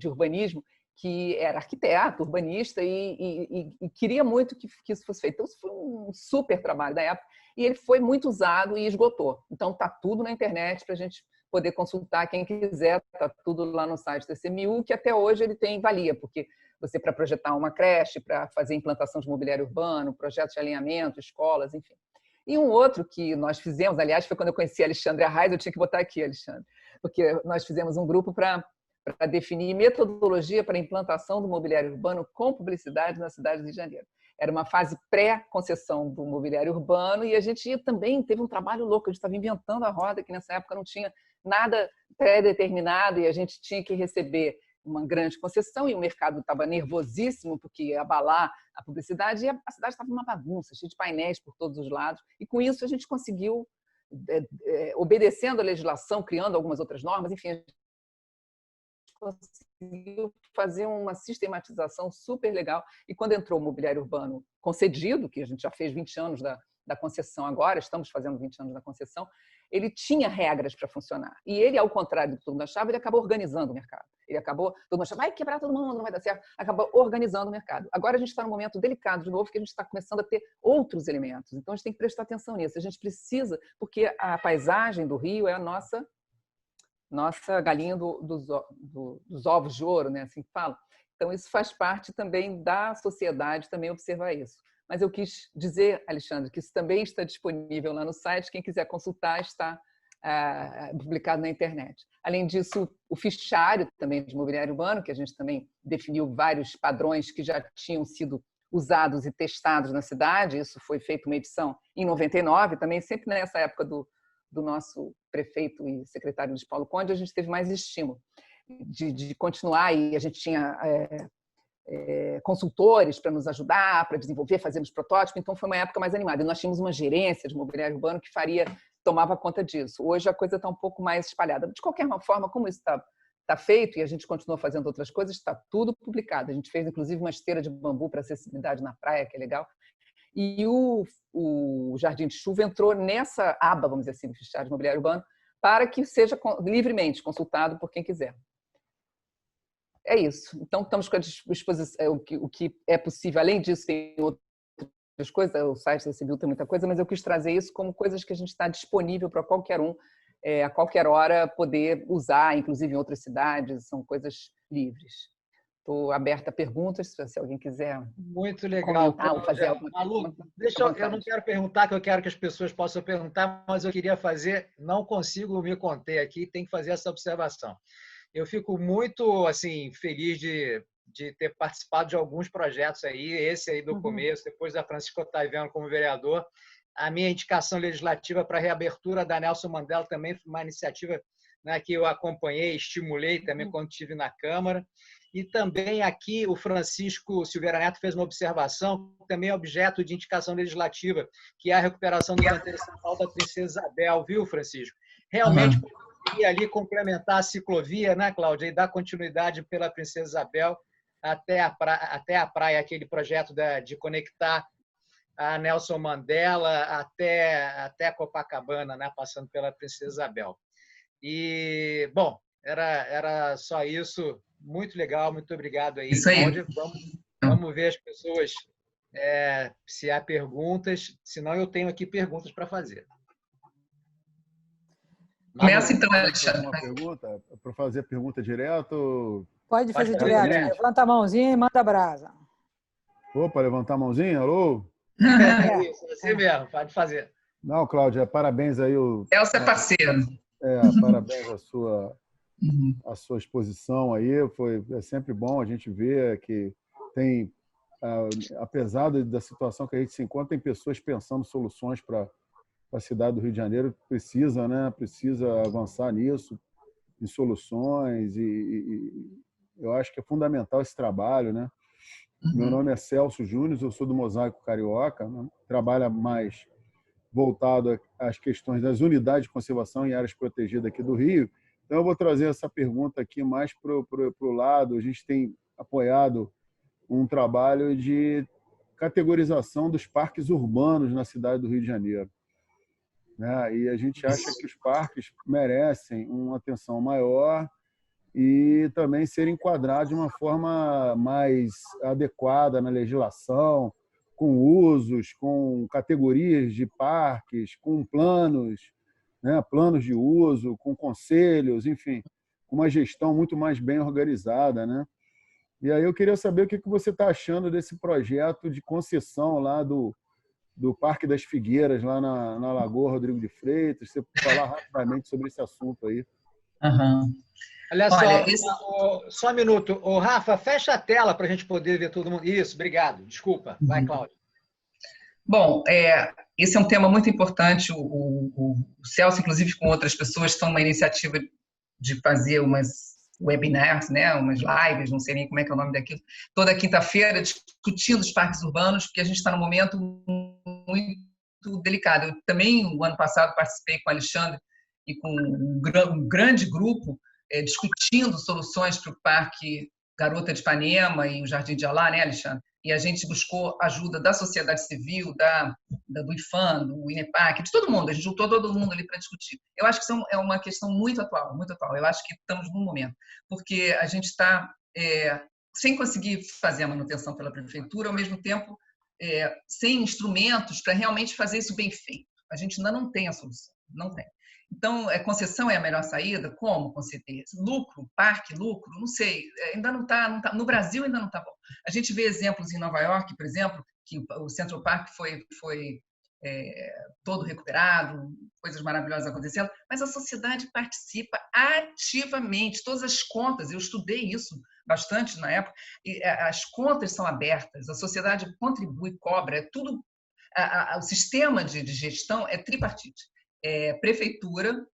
urbanismo, que era arquiteto, urbanista e queria muito que isso fosse feito. Então, isso foi um super trabalho da época e ele foi muito usado e esgotou. Então, está tudo na internet para a gente poder consultar quem quiser, está tudo lá no site do TCMU, que até hoje ele tem valia, porque você, para projetar uma creche, para fazer implantação de mobiliário urbano, projetos de alinhamento, escolas, enfim. E um outro que nós fizemos, aliás, foi quando eu conheci a Alexandre Arraes, eu tinha que botar aqui, Alexandre, porque nós fizemos um grupo para definir metodologia para a implantação do mobiliário urbano com publicidade na cidade do Rio de Janeiro. Era uma fase pré-concessão do mobiliário urbano e a gente também teve um trabalho louco, a gente estava inventando a roda, que nessa época não tinha nada pré-determinado e a gente tinha que receber uma grande concessão e o mercado estava nervosíssimo porque ia abalar a publicidade e a cidade estava uma bagunça, cheia de painéis por todos os lados. E com isso a gente conseguiu, obedecendo a legislação, criando algumas outras normas, enfim, a gente conseguiu fazer uma sistematização super legal. E quando entrou o mobiliário urbano concedido, que a gente já fez 20 anos da concessão agora, estamos fazendo 20 anos da concessão, ele tinha regras para funcionar. E ele, ao contrário do que todo mundo achava, ele acabou organizando o mercado. Todo mundo achava, vai quebrar todo mundo, não vai dar certo. Acabou organizando o mercado. Agora a gente está num momento delicado, de novo, que a gente está começando a ter outros elementos. Então a gente tem que prestar atenção nisso. A gente precisa, porque a paisagem do Rio é a nossa galinha dos ovos de ouro, né? Assim que fala. Então isso faz parte também da sociedade, também observar isso. Mas eu quis dizer, Alexandre, que isso também está disponível lá no site. Quem quiser consultar está publicado na internet. Além disso, o fichário também de mobiliário urbano, que a gente também definiu vários padrões que já tinham sido usados e testados na cidade. Isso foi feito uma edição em 99, também sempre nessa época do nosso prefeito e secretário Luiz Paulo Conde, a gente teve mais estímulo de continuar e a gente tinha consultores para nos ajudar, para desenvolver, fazermos protótipos, então foi uma época mais animada. E nós tínhamos uma gerência de mobiliário urbano que tomava conta disso. Hoje a coisa está um pouco mais espalhada. De qualquer forma, como isso está feito e a gente continua fazendo outras coisas, está tudo publicado. A gente fez, inclusive, uma esteira de bambu para acessibilidade na praia, que é legal. E o Jardim de Chuva entrou nessa aba, vamos dizer assim, do fichário de mobiliário urbano, para que seja livremente consultado por quem quiser. é isso. Então, estamos com a disposição, o que é possível. Além disso, tem outras coisas, o site da CBU tem muita coisa, mas eu quis trazer isso como coisas que a gente está disponível para qualquer um, a qualquer hora, poder usar, inclusive em outras cidades, são coisas livres. Estou aberta a perguntas, se alguém quiser. Muito legal. Comentar, ou fazer alguma Malu, eu não quero perguntar, que eu quero que as pessoas possam perguntar, mas eu queria fazer, não consigo me conter aqui, tem que fazer essa observação. Eu fico muito assim feliz de ter participado de alguns projetos aí, esse aí do começo, depois da Francisca Otaviano como vereador. A minha indicação legislativa para a reabertura da Nelson Mandela também foi uma iniciativa, né, que eu acompanhei, estimulei também quando estive na Câmara. E também aqui o Francisco Silveira Neto fez uma observação, também é objeto de indicação legislativa, que é a recuperação do canteiro central da Princesa Isabel, viu, Francisco? Realmente, poderia ali complementar a ciclovia, né, Cláudia, e dar continuidade pela Princesa Isabel até a praia, aquele projeto de conectar a Nelson Mandela até Copacabana, né, passando pela Princesa Isabel. E, bom, era só isso. Muito legal, muito obrigado aí, Cláudia. Vamos ver as pessoas, se há perguntas, senão eu tenho aqui perguntas para fazer. Começa então, Alexandre. Uma pergunta? Para fazer a pergunta direto? Pode fazer direto. Levanta a mãozinha e manda brasa. Opa, levantar a mãozinha, alô? É isso, assim mesmo, pode fazer. Não, Cláudia, parabéns aí. Elcio é parceiro. Parabéns a sua exposição aí. É sempre bom a gente ver que tem, apesar da situação que a gente se encontra, tem pessoas pensando soluções para a cidade do Rio de Janeiro. Precisa avançar nisso, em soluções, e eu acho que é fundamental esse trabalho, né? Meu nome é Celso Júnior, eu sou do Mosaico Carioca, né? Trabalho mais voltado às questões das unidades de conservação em áreas protegidas aqui do Rio. Então, eu vou trazer essa pergunta aqui mais para o lado. A gente tem apoiado um trabalho de categorização dos parques urbanos na cidade do Rio de Janeiro, né? E a gente acha que os parques merecem uma atenção maior e também serem enquadrados de uma forma mais adequada na legislação, com usos, com categorias de parques, com planos, né, planos de uso, com conselhos, enfim, com uma gestão muito mais bem organizada, né? E aí eu queria saber o que você está achando desse projeto de concessão lá do Parque das Figueiras, lá na Lagoa Rodrigo de Freitas. Você falar rapidamente sobre esse assunto aí. Olha só um minuto. Ô, Rafa, fecha a tela para a gente poder ver todo mundo. Isso, obrigado. Desculpa. Vai, Cláudia. Bom, esse é um tema muito importante. O Celso, inclusive, com outras pessoas, estão numa iniciativa de fazer umas webinars, né, umas lives, não sei nem como é que é o nome daquilo, toda quinta-feira, discutindo os parques urbanos, porque a gente está num momento muito delicado. Eu também, o ano passado, participei com o Alexandre e com um grande grupo discutindo soluções para o Parque Garota de Ipanema e o Jardim de Alá, né, Alexandre? E a gente buscou ajuda da sociedade civil, do IFAM, do INEPAC, de todo mundo. A gente juntou todo mundo ali para discutir. Eu acho que isso é uma questão muito atual, muito atual. Eu acho que estamos num momento, porque a gente está sem conseguir fazer a manutenção pela prefeitura, ao mesmo tempo sem instrumentos para realmente fazer isso bem feito. A gente ainda não tem a solução, não tem. Então, concessão é a melhor saída? Como conceder? Lucro, parque, lucro? Não sei. Ainda não está. No Brasil ainda não está bom. A gente vê exemplos em Nova York, por exemplo, que o Central Park foi todo recuperado, coisas maravilhosas acontecendo, mas a sociedade participa ativamente. Todas as contas, eu estudei isso bastante na época, e as contas são abertas, a sociedade contribui, cobra, é tudo. O sistema de gestão é tripartite. Prefeitura,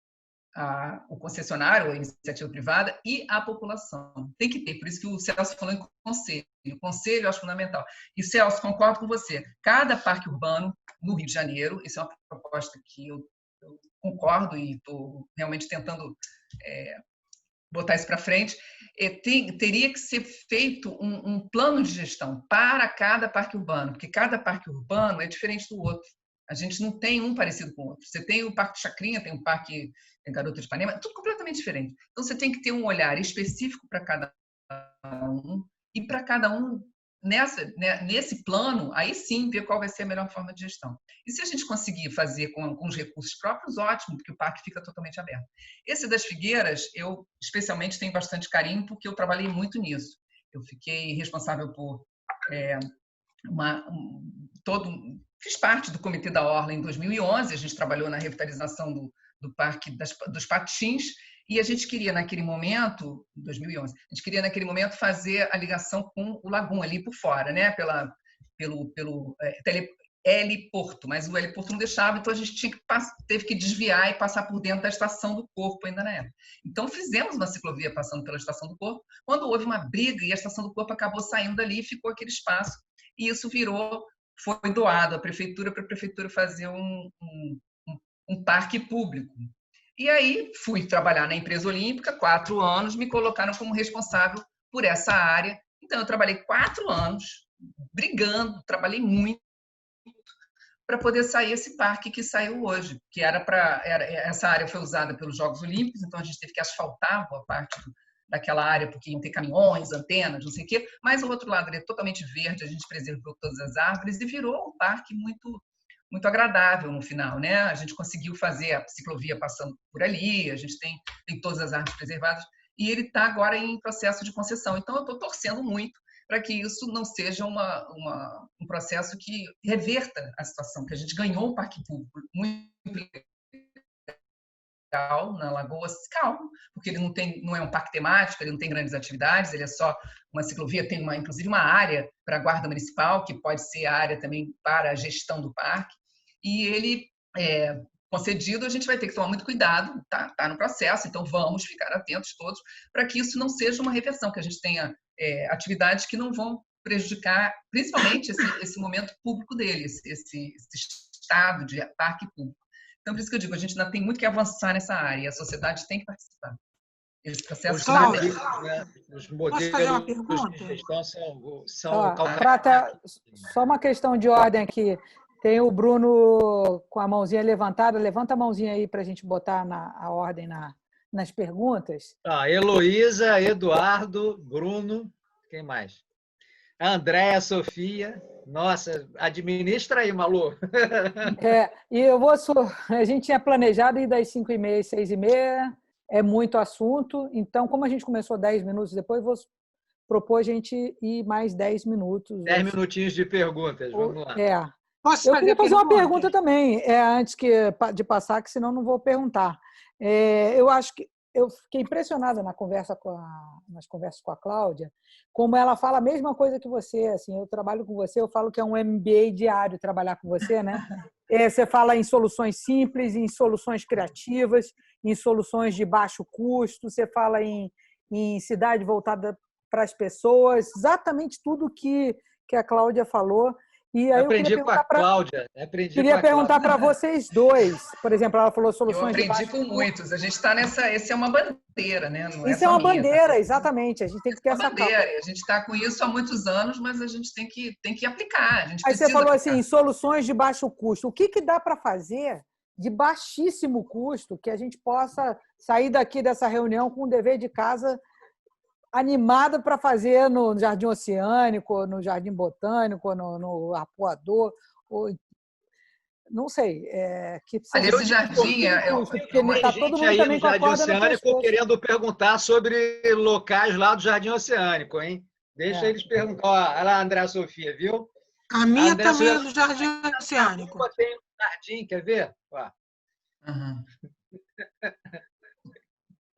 o concessionário, a iniciativa privada e a população. Tem que ter, por isso que o Celso falou em conselho. O conselho eu acho fundamental. E, Celso, concordo com você. Cada parque urbano no Rio de Janeiro, isso é uma proposta que eu concordo e estou realmente tentando botar isso para frente, teria que ser feito um plano de gestão para cada parque urbano, porque cada parque urbano é diferente do outro. A gente não tem um parecido com o outro. Você tem o Parque Chacrinha, tem o Parque Garota de Ipanema, tudo completamente diferente. Então, você tem que ter um olhar específico para cada um, e para cada um, nesse plano, aí sim ver qual vai ser a melhor forma de gestão. E se a gente conseguir fazer com os recursos próprios, ótimo, porque o parque fica totalmente aberto. Esse das Figueiras, eu especialmente tenho bastante carinho, porque eu trabalhei muito nisso. Eu fiquei responsável por fiz parte do Comitê da Orla em 2011, a gente trabalhou na revitalização do Parque dos Patins, e a gente queria, naquele momento, em 2011, a gente queria, naquele momento, fazer a ligação com o Lagoon, ali por fora, né? pelo heliporto, mas o heliporto não deixava, então a gente teve que desviar e passar por dentro da Estação do Corpo, ainda na época. Então, fizemos uma ciclovia passando pela Estação do Corpo, quando houve uma briga e a Estação do Corpo acabou saindo dali e ficou aquele espaço, e isso foi doado à prefeitura, para a prefeitura fazer um parque público. E aí fui trabalhar na empresa olímpica, 4 anos, me colocaram como responsável por essa área. Então, eu trabalhei 4 anos, brigando, trabalhei muito para poder sair esse parque que saiu hoje, que essa área foi usada pelos Jogos Olímpicos, então a gente teve que asfaltar boa parte daquela área, porque iam ter caminhões, antenas, não sei o quê, mas o outro lado ele é totalmente verde, a gente preservou todas as árvores e virou um parque muito muito agradável no final, né? A gente conseguiu fazer a ciclovia passando por ali, a gente tem todas as árvores preservadas, e ele está agora em processo de concessão. Então, eu estou torcendo muito para que isso não seja um processo que reverta a situação, que a gente ganhou um parque público muito legal na Lagoa, calmo, porque ele não é um parque temático, ele não tem grandes atividades, ele é só uma ciclovia, tem inclusive uma área para a guarda municipal, que pode ser a área também para a gestão do parque, e ele concedido, a gente vai ter que tomar muito cuidado, tá no processo, então vamos ficar atentos todos para que isso não seja uma reversão, que a gente tenha atividades que não vão prejudicar, principalmente esse momento público dele, esse estado de parque público. Então, por isso que eu digo, a gente ainda tem muito que avançar nessa área, e a sociedade tem que participar. Esse processo os modelos de gestão são Prata, só uma questão de ordem aqui. Tem o Bruno com a mãozinha levantada. Levanta a mãozinha aí para a gente botar a ordem nas perguntas. Heloísa, Eduardo, Bruno, quem mais? Andréia, Sofia. Nossa, administra aí, Malu. E a gente tinha planejado ir das 5h30 às 6h30, é muito assunto, então, como a gente começou 10 minutos depois, vou propor a gente ir mais 10 minutos. 10 minutinhos de perguntas, vamos lá. Eu queria fazer uma pergunta também, antes de passar, que senão não vou perguntar. Eu acho que eu fiquei impressionada nas conversas com a Cláudia, como ela fala a mesma coisa que você. Assim, eu trabalho com você, eu falo que é um MBA diário trabalhar com você, né? Você fala em soluções simples, em soluções criativas, em soluções de baixo custo, você fala em cidade voltada para as pessoas, exatamente tudo que a Cláudia falou. E aí aprendi com a Cláudia. Queria perguntar para vocês dois. Por exemplo, ela falou soluções. Eu aprendi com muitos. A gente está nessa. Esse é uma bandeira, né? Isso é uma bandeira, exatamente. A gente tem que ter essa bandeira. A gente está com isso há muitos anos, mas a gente tem que aplicar. Aí você falou assim, soluções de baixo custo. O que dá para fazer de baixíssimo custo que a gente possa sair daqui dessa reunião com um dever de casa animada para fazer no Jardim Oceânico, no Jardim Botânico, no Arpoador, não sei. Esse jardim está todo mundo também no Jardim Oceânico querendo perguntar sobre locais lá do Jardim Oceânico, hein? Deixa eles perguntar. Olha lá, André Sofia, viu? A minha também é do Jardim Oceânico. Tem um jardim, quer ver?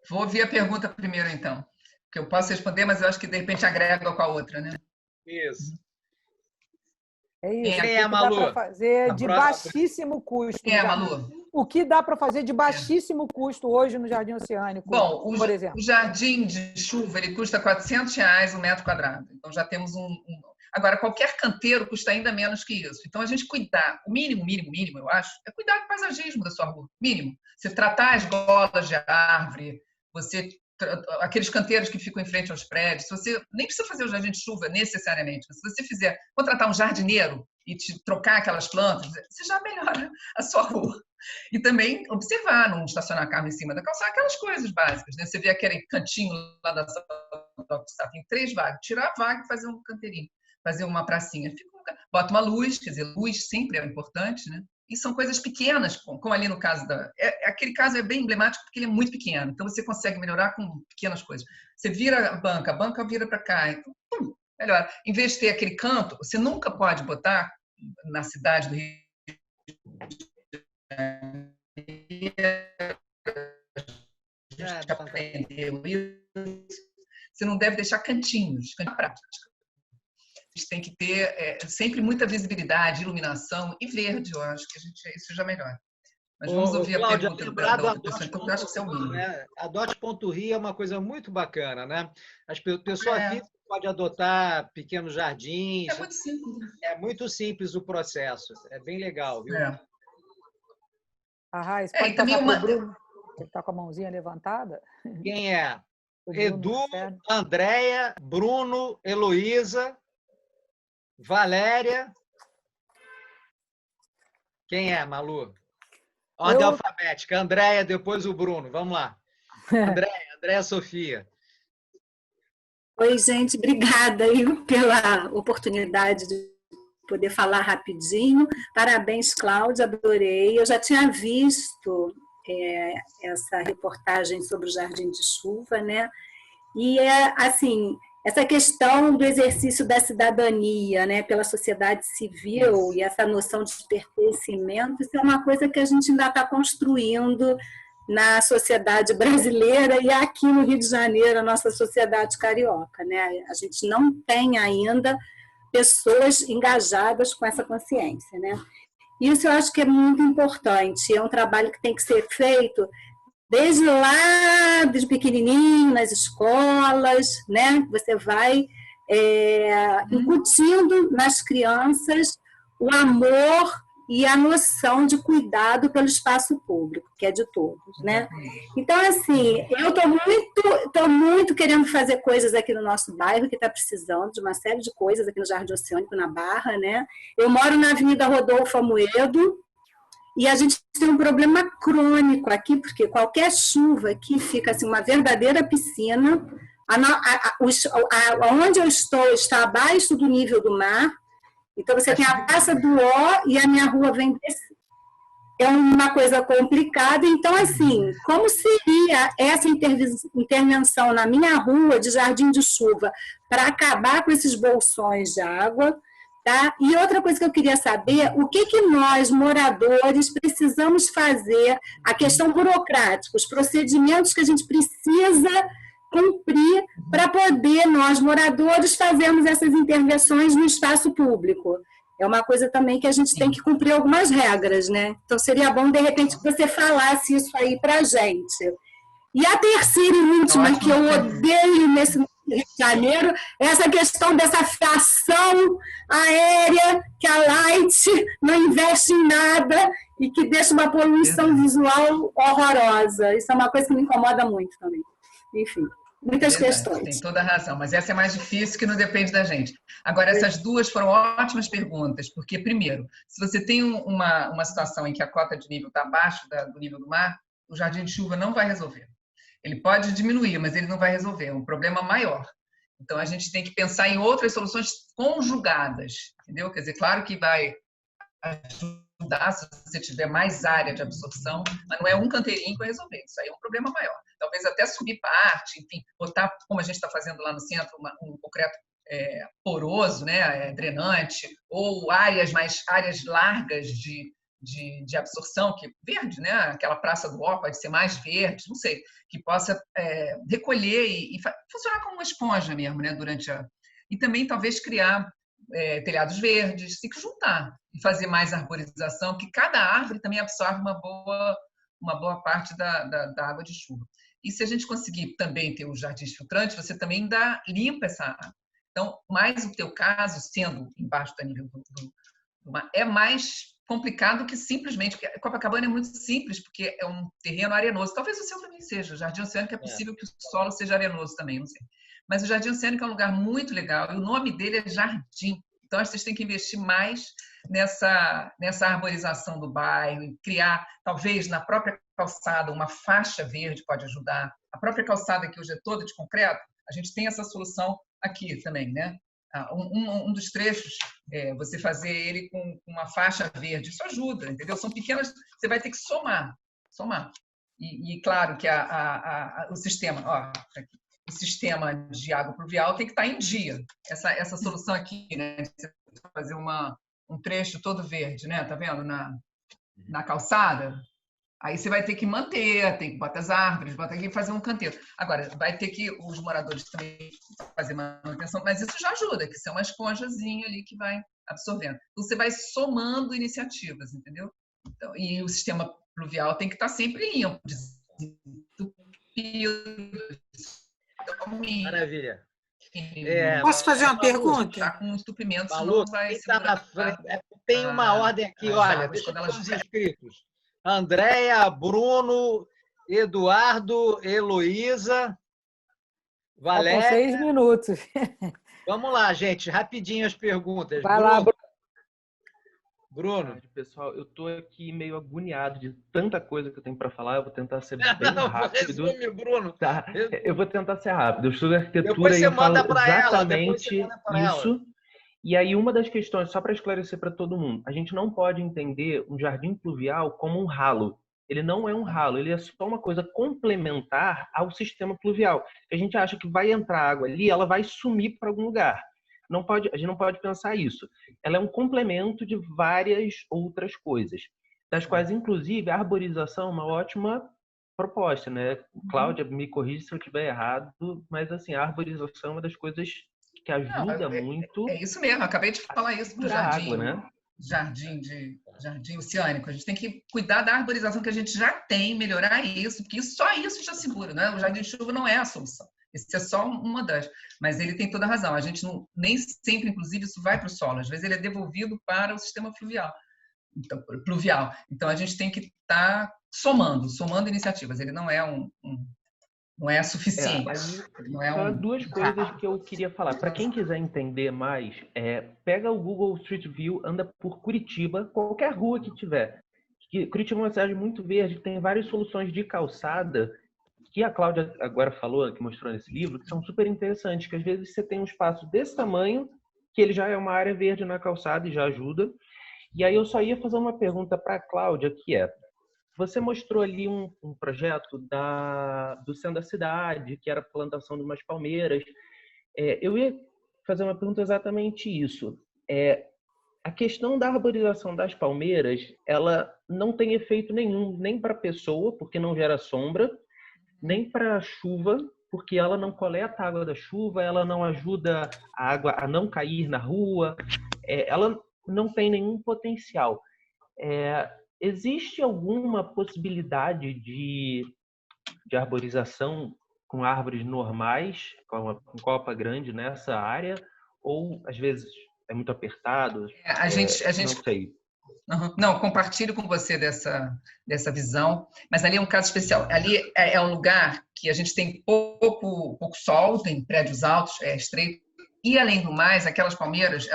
Vou ouvir a pergunta primeiro, então. Que eu posso responder, mas eu acho que de repente agrega com a outra, né? Isso. É isso. O que dá para fazer de baixíssimo custo? Malu? O que dá para fazer de baixíssimo custo hoje no Jardim Oceânico? Bom, por exemplo? O jardim de chuva ele custa R$400 o metro quadrado. Então já temos Agora, qualquer canteiro custa ainda menos que isso. Então, a gente cuidar, o mínimo, eu acho, é cuidar do paisagismo da sua rua. Mínimo. Você tratar as golas de árvore, aqueles canteiros que ficam em frente aos prédios, você nem precisa fazer o jardim de chuva necessariamente, mas se você contratar um jardineiro e trocar aquelas plantas, você já melhora a sua rua. E também observar, não estacionar carro em cima da calçada, aquelas coisas básicas, né? Você vê aquele cantinho lá da Doc Sá tem 3 vagas, tirar a vaga e fazer um canteirinho, fazer uma pracinha. Bota uma luz, quer dizer, luz sempre é importante, né? E são coisas pequenas, como ali no caso aquele caso é bem emblemático porque ele é muito pequeno, então você consegue melhorar com pequenas coisas. Você vira a banca vira para cá, então, melhor. Em vez de ter aquele canto, você nunca pode botar na cidade do Rio já aprendeu isso. Você não deve deixar cantinhos, prática. A gente tem que ter sempre muita visibilidade, iluminação e verde, eu acho que isso já melhora. Mas vamos ouvir Cláudia, a pergunta da outra pessoa, então eu acho que isso é o mínimo. A Adote.rio é uma coisa muito bacana, né? As pessoas físicas podem adotar pequenos jardins. É muito simples. É muito simples o processo. É bem legal, viu? A Raiz, pode passar para o Bruno, que está com a mãozinha levantada? Quem é? Edu, Andréia, Bruno, Heloísa, Valéria. Quem é, Malu? Ordem alfabética. Andréia, depois o Bruno. Vamos lá. Andréia Sofia. Oi, gente. Obrigada aí pela oportunidade de poder falar rapidinho. Parabéns, Cláudia. Adorei. Eu já tinha visto essa reportagem sobre o Jardim de Chuva, né? E assim, essa questão do exercício da cidadania, né, pela sociedade civil e essa noção de pertencimento, isso é uma coisa que a gente ainda está construindo na sociedade brasileira e aqui no Rio de Janeiro, a nossa sociedade carioca, né? A gente não tem ainda pessoas engajadas com essa consciência, né? Isso eu acho que é muito importante, é um trabalho que tem que ser feito desde lá, desde pequenininho, nas escolas, né? Você vai incutindo nas crianças o amor e a noção de cuidado pelo espaço público, que é de todos, né? Então, assim, eu estou muito querendo fazer coisas aqui no nosso bairro, que está precisando de uma série de coisas aqui no Jardim Oceânico, na Barra, né? Eu moro na Avenida Rodolfo Amoedo, e a gente tem um problema crônico aqui, porque qualquer chuva aqui fica assim, uma verdadeira piscina. Onde eu estou está abaixo do nível do mar. Então, você tem a Praça do Ó e a minha rua vem desse. É uma coisa complicada. Então, assim, como seria essa intervenção na minha rua de Jardim de Chuva para acabar com esses bolsões de água? Tá? E outra coisa que eu queria saber, o que nós, moradores, precisamos fazer, a questão burocrática, os procedimentos que a gente precisa cumprir para poder, nós, moradores, fazermos essas intervenções no espaço público. É uma coisa também que a gente tem que cumprir algumas regras, né? Então, seria bom, de repente, que você falasse isso aí para a gente. E a terceira e última, que eu odeio nesse Rio de Janeiro, é essa questão dessa fiação aérea, que a Light não investe em nada e que deixa uma poluição visual horrorosa. Isso é uma coisa que me incomoda muito também. Enfim, muitas questões. Tem toda a razão, mas essa é mais difícil, que não depende da gente. Agora, essas duas foram ótimas perguntas, porque, primeiro, se você tem uma situação em que a cota de nível está abaixo do nível do mar, o Jardim de Chuva não vai resolver. Ele pode diminuir, mas ele não vai resolver, é um problema maior. Então, a gente tem que pensar em outras soluções conjugadas, entendeu? Quer dizer, claro que vai ajudar se você tiver mais área de absorção, mas não é um canteirinho que vai resolver, isso aí é um problema maior. Talvez até subir parte, enfim, botar, como a gente está fazendo lá no centro, um concreto poroso, né, drenante, ou áreas largas de absorção, que verde, né? Aquela Praça do Ó pode ser mais verde, não sei, que possa recolher e funcionar como uma esponja mesmo, né? E também talvez criar telhados verdes, tem que juntar e fazer mais arborização, que cada árvore também absorve uma boa parte da água de chuva. E se a gente conseguir também ter os jardins filtrantes, você também limpa essa água. Então, mais o teu caso, sendo embaixo do nível do mar, é mais complicado que simplesmente, porque Copacabana é muito simples, porque é um terreno arenoso. Talvez o seu também seja. O Jardim Oceânico é possível que o solo seja arenoso também, não sei. Mas o Jardim Oceânico é um lugar muito legal e o nome dele é Jardim. Então, vocês têm que investir mais nessa arborização do bairro, em criar, talvez, na própria calçada, uma faixa verde pode ajudar. A própria calçada, que hoje é toda de concreto, A gente tem essa solução aqui também, né? Um dos trechos, você fazer ele com uma faixa verde, isso ajuda, entendeu? São pequenas, você vai ter que somar. E claro que o sistema de água pluvial tem que estar em dia. Essa solução aqui, né? De você fazer um trecho todo verde, né? Tá vendo? Na calçada. Aí você vai ter que manter, tem que botar as árvores, botar aqui e fazer um canteiro. Agora, vai ter que os moradores também fazer manutenção, mas isso já ajuda, que isso é uma esponjazinha ali que vai absorvendo. Então, você vai somando iniciativas, entendeu? Então, e o sistema pluvial tem que estar sempre limpo, Maravilha. Posso fazer uma pergunta? Tá com entupimento, Malu, tem uma ordem aqui, olha, deixa eu ver os inscritos. Andréia, Bruno, Eduardo, Heloísa, Valéria. Com 6 minutos. Vamos lá, gente, rapidinho as perguntas. Vai lá, Bruno. Bruno. Pessoal, eu estou aqui meio agoniado de tanta coisa que eu tenho para falar. Eu vou tentar ser bem rápido. Resume, Bruno. Tá. Eu vou tentar ser rápido. Eu estudo arquitetura depois e eu falo exatamente isso. E aí, uma das questões, só para esclarecer para todo mundo, a gente não pode entender um jardim pluvial como um ralo. Ele não é um ralo, ele é só uma coisa complementar ao sistema pluvial. A gente acha que vai entrar água ali, ela vai sumir para algum lugar. A gente não pode pensar isso. Ela é um complemento de várias outras coisas, das quais, inclusive, a arborização é uma ótima proposta, né? Cláudia, me corrige se eu estiver errado, mas assim, a arborização é uma das coisas que ajuda muito. É isso mesmo, acabei de falar isso para o jardim. Água, né? Jardim oceânico. A gente tem que cuidar da arborização que a gente já tem, melhorar isso, porque só isso já segura, né? O jardim de chuva não é a solução. Isso é só uma das. Mas ele tem toda a razão. A gente nem sempre, inclusive, isso vai para o solo. Às vezes ele é devolvido para o sistema pluvial. Então a gente tem que estar somando iniciativas. Ele não é não é suficiente. Só duas coisas que eu queria falar. Para quem quiser entender mais, pega o Google Street View, anda por Curitiba, qualquer rua que tiver. Curitiba é uma cidade muito verde, tem várias soluções de calçada que a Cláudia agora falou, que mostrou nesse livro, que são super interessantes, que às vezes você tem um espaço desse tamanho, que ele já é uma área verde na calçada e já ajuda. E aí eu só ia fazer uma pergunta para a Cláudia, que você mostrou ali um projeto do centro da cidade, que era a plantação de umas palmeiras. Eu ia fazer uma pergunta exatamente isso. A questão da arborização das palmeiras, ela não tem efeito nenhum, nem para a pessoa, porque não gera sombra, nem para a chuva, porque ela não coleta a água da chuva, ela não ajuda a água a não cair na rua, ela não tem nenhum potencial. Existe alguma possibilidade de arborização com árvores normais, com copa grande nessa área? Ou, às vezes, é muito apertado? A gente não sei. Não, compartilho com você dessa visão, mas ali é um caso especial. Ali é um lugar que a gente tem pouco sol, tem prédios altos, é estreito, e além do mais, aquelas palmeiras,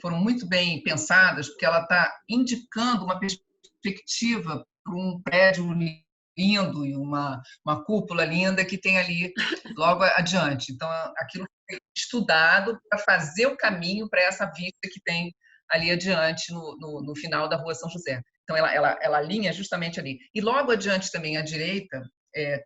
foram muito bem pensadas, porque ela está indicando uma perspectiva para um prédio lindo e uma cúpula linda que tem ali logo adiante. Então, aquilo foi estudado para fazer o caminho para essa vista que tem ali adiante, no final da Rua São José. Então, ela alinha justamente ali. E logo adiante também, à direita,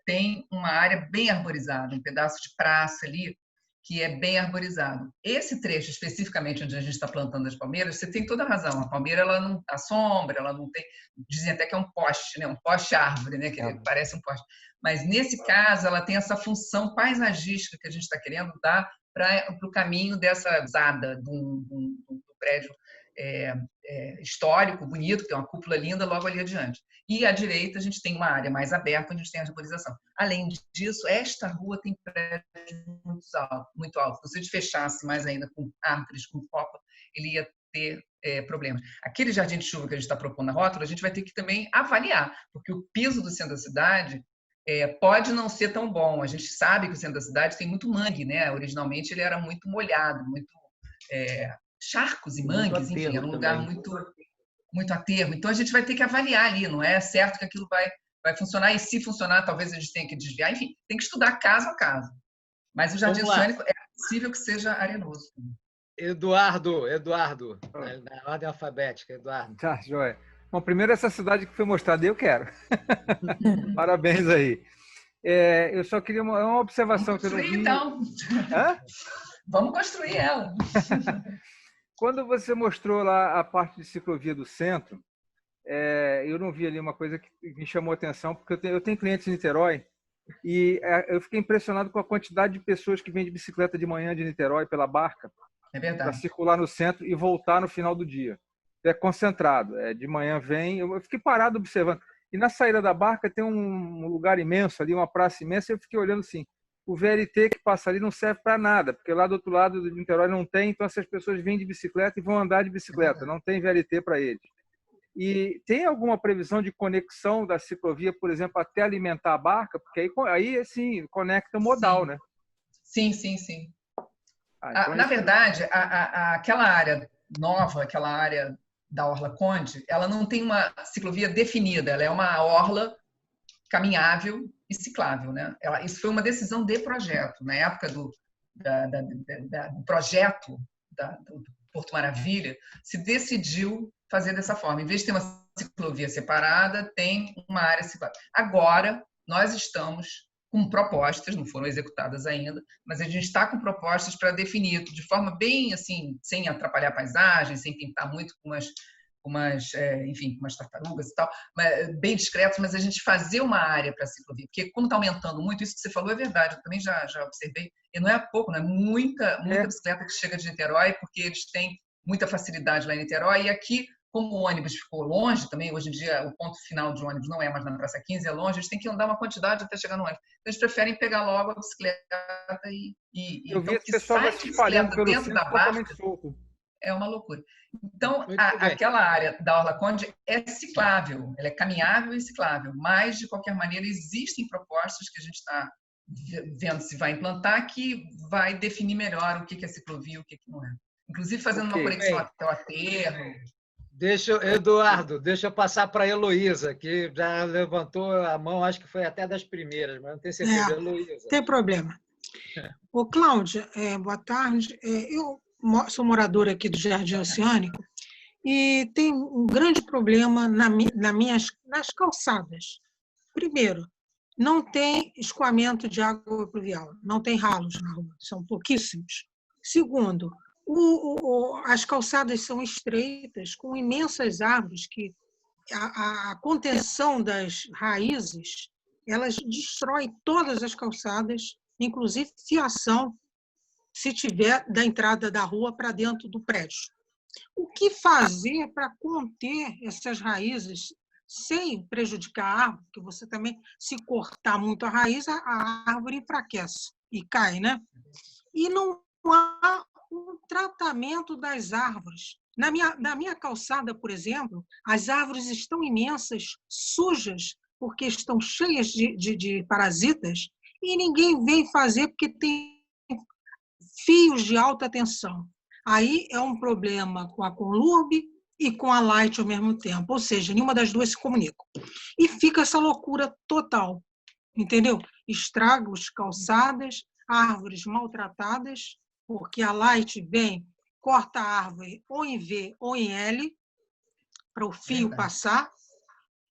tem uma área bem arborizada, um pedaço de praça ali, que é bem arborizado. Esse trecho, especificamente onde a gente está plantando as palmeiras, você tem toda a razão. A palmeira, ela não dá sombra, ela não tem... Dizem até que é um poste, né? Um poste-árvore, né? Que parece um poste. Mas, nesse caso, ela tem essa função paisagística que a gente está querendo dar para o caminho dessa usada do prédio histórico, bonito, que tem uma cúpula linda logo ali adiante. E à direita a gente tem uma área mais aberta, onde a gente tem a arborização. Além disso, esta rua tem prédios muito altos. Se a gente fechasse mais ainda com árvores, com copa, ele ia ter problemas. Aquele jardim de chuva que a gente está propondo na rótula, a gente vai ter que também avaliar, porque o piso do centro da cidade pode não ser tão bom. A gente sabe que o centro da cidade tem muito mangue, né? Originalmente ele era muito molhado, muito charcos e mangues, enfim, era um lugar muito aterro. Então a gente vai ter que avaliar ali, não é certo que aquilo vai funcionar, e se funcionar, talvez a gente tenha que desviar, enfim, tem que estudar caso a caso. Mas o jardim oceânico é possível que seja arenoso. Eduardo, na ordem alfabética, Eduardo. Tá, joia. Bom, primeiro essa cidade que foi mostrada, eu quero. Parabéns aí. Eu só queria uma observação que eu não vi. Então. Hã? Vamos construir ela. Quando você mostrou lá a parte de ciclovia do centro, eu não vi ali uma coisa que me chamou a atenção, porque eu tenho clientes em Niterói e eu fiquei impressionado com a quantidade de pessoas que vêm de bicicleta de manhã de Niterói pela Barca para circular no centro e voltar no final do dia. É concentrado. De manhã vem, eu fiquei parado observando. E na saída da Barca tem um lugar imenso ali, uma praça imensa, e eu fiquei olhando assim, o VLT que passa ali não serve para nada, porque lá do outro lado de Niterói não tem, então essas pessoas vêm de bicicleta e vão andar de bicicleta, não tem VLT para eles. E tem alguma previsão de conexão da ciclovia, por exemplo, até alimentar a Barca? Porque aí assim, conecta modal, né? Sim. Então na verdade, aquela área nova, aquela área da Orla Conde, ela não tem uma ciclovia definida, ela é uma orla caminhável e ciclável, né? Isso foi uma decisão de projeto. Na época do projeto do Porto Maravilha, se decidiu fazer dessa forma. Em vez de ter uma ciclovia separada, tem uma área ciclável. Agora, nós estamos com propostas, não foram executadas ainda, mas a gente está com propostas para definir de forma bem assim, sem atrapalhar a paisagem, sem pintar muito com umas tartarugas e tal, bem discretos, mas a gente fazer uma área para a ciclovia, porque como está aumentando muito, isso que você falou é verdade, eu também já observei, e não é pouco, não é muita bicicleta que chega de Niterói, porque eles têm muita facilidade lá em Niterói, e aqui, como o ônibus ficou longe também, hoje em dia o ponto final de ônibus não é mais na Praça 15, é longe, eles têm que andar uma quantidade até chegar no ônibus. Então, eles preferem pegar logo a bicicleta eu vi esse pessoal se espalhando pelo dentro da Barca. É uma loucura. Então, aquela área da Orla Conde é ciclável, ela é caminhável e ciclável, mas, de qualquer maneira, existem propostas que a gente está vendo se vai implantar que vai definir melhor o que é ciclovia e o que não é. Inclusive, fazendo uma conexão até o aterro. Eduardo, deixa eu passar para a Heloísa, que já levantou a mão, acho que foi até das primeiras, mas não tenho certeza. Heloísa. Não tem problema. Ô, Cláudia, boa tarde. Eu sou moradora aqui do Jardim Oceânico e tem um grande problema nas calçadas. Primeiro, não tem escoamento de água pluvial, não tem ralos na rua, são pouquíssimos. Segundo, as calçadas são estreitas, com imensas árvores que a contenção das raízes, elas destroem todas as calçadas, inclusive fiação, se tiver da entrada da rua para dentro do prédio. O que fazer para conter essas raízes sem prejudicar a árvore? Porque você também, se cortar muito a raiz, a árvore enfraquece e cai, né? E não há um tratamento das árvores. Na minha calçada, por exemplo, as árvores estão imensas, sujas, porque estão cheias de parasitas, e ninguém vem fazer porque tem fios de alta tensão. Aí é um problema com a Conlurb e com a Light ao mesmo tempo, ou seja, nenhuma das duas se comunicam. E fica essa loucura total, entendeu? Estragos, calçadas, árvores maltratadas, porque a Light vem, corta a árvore ou em V ou em L, para o fio passar,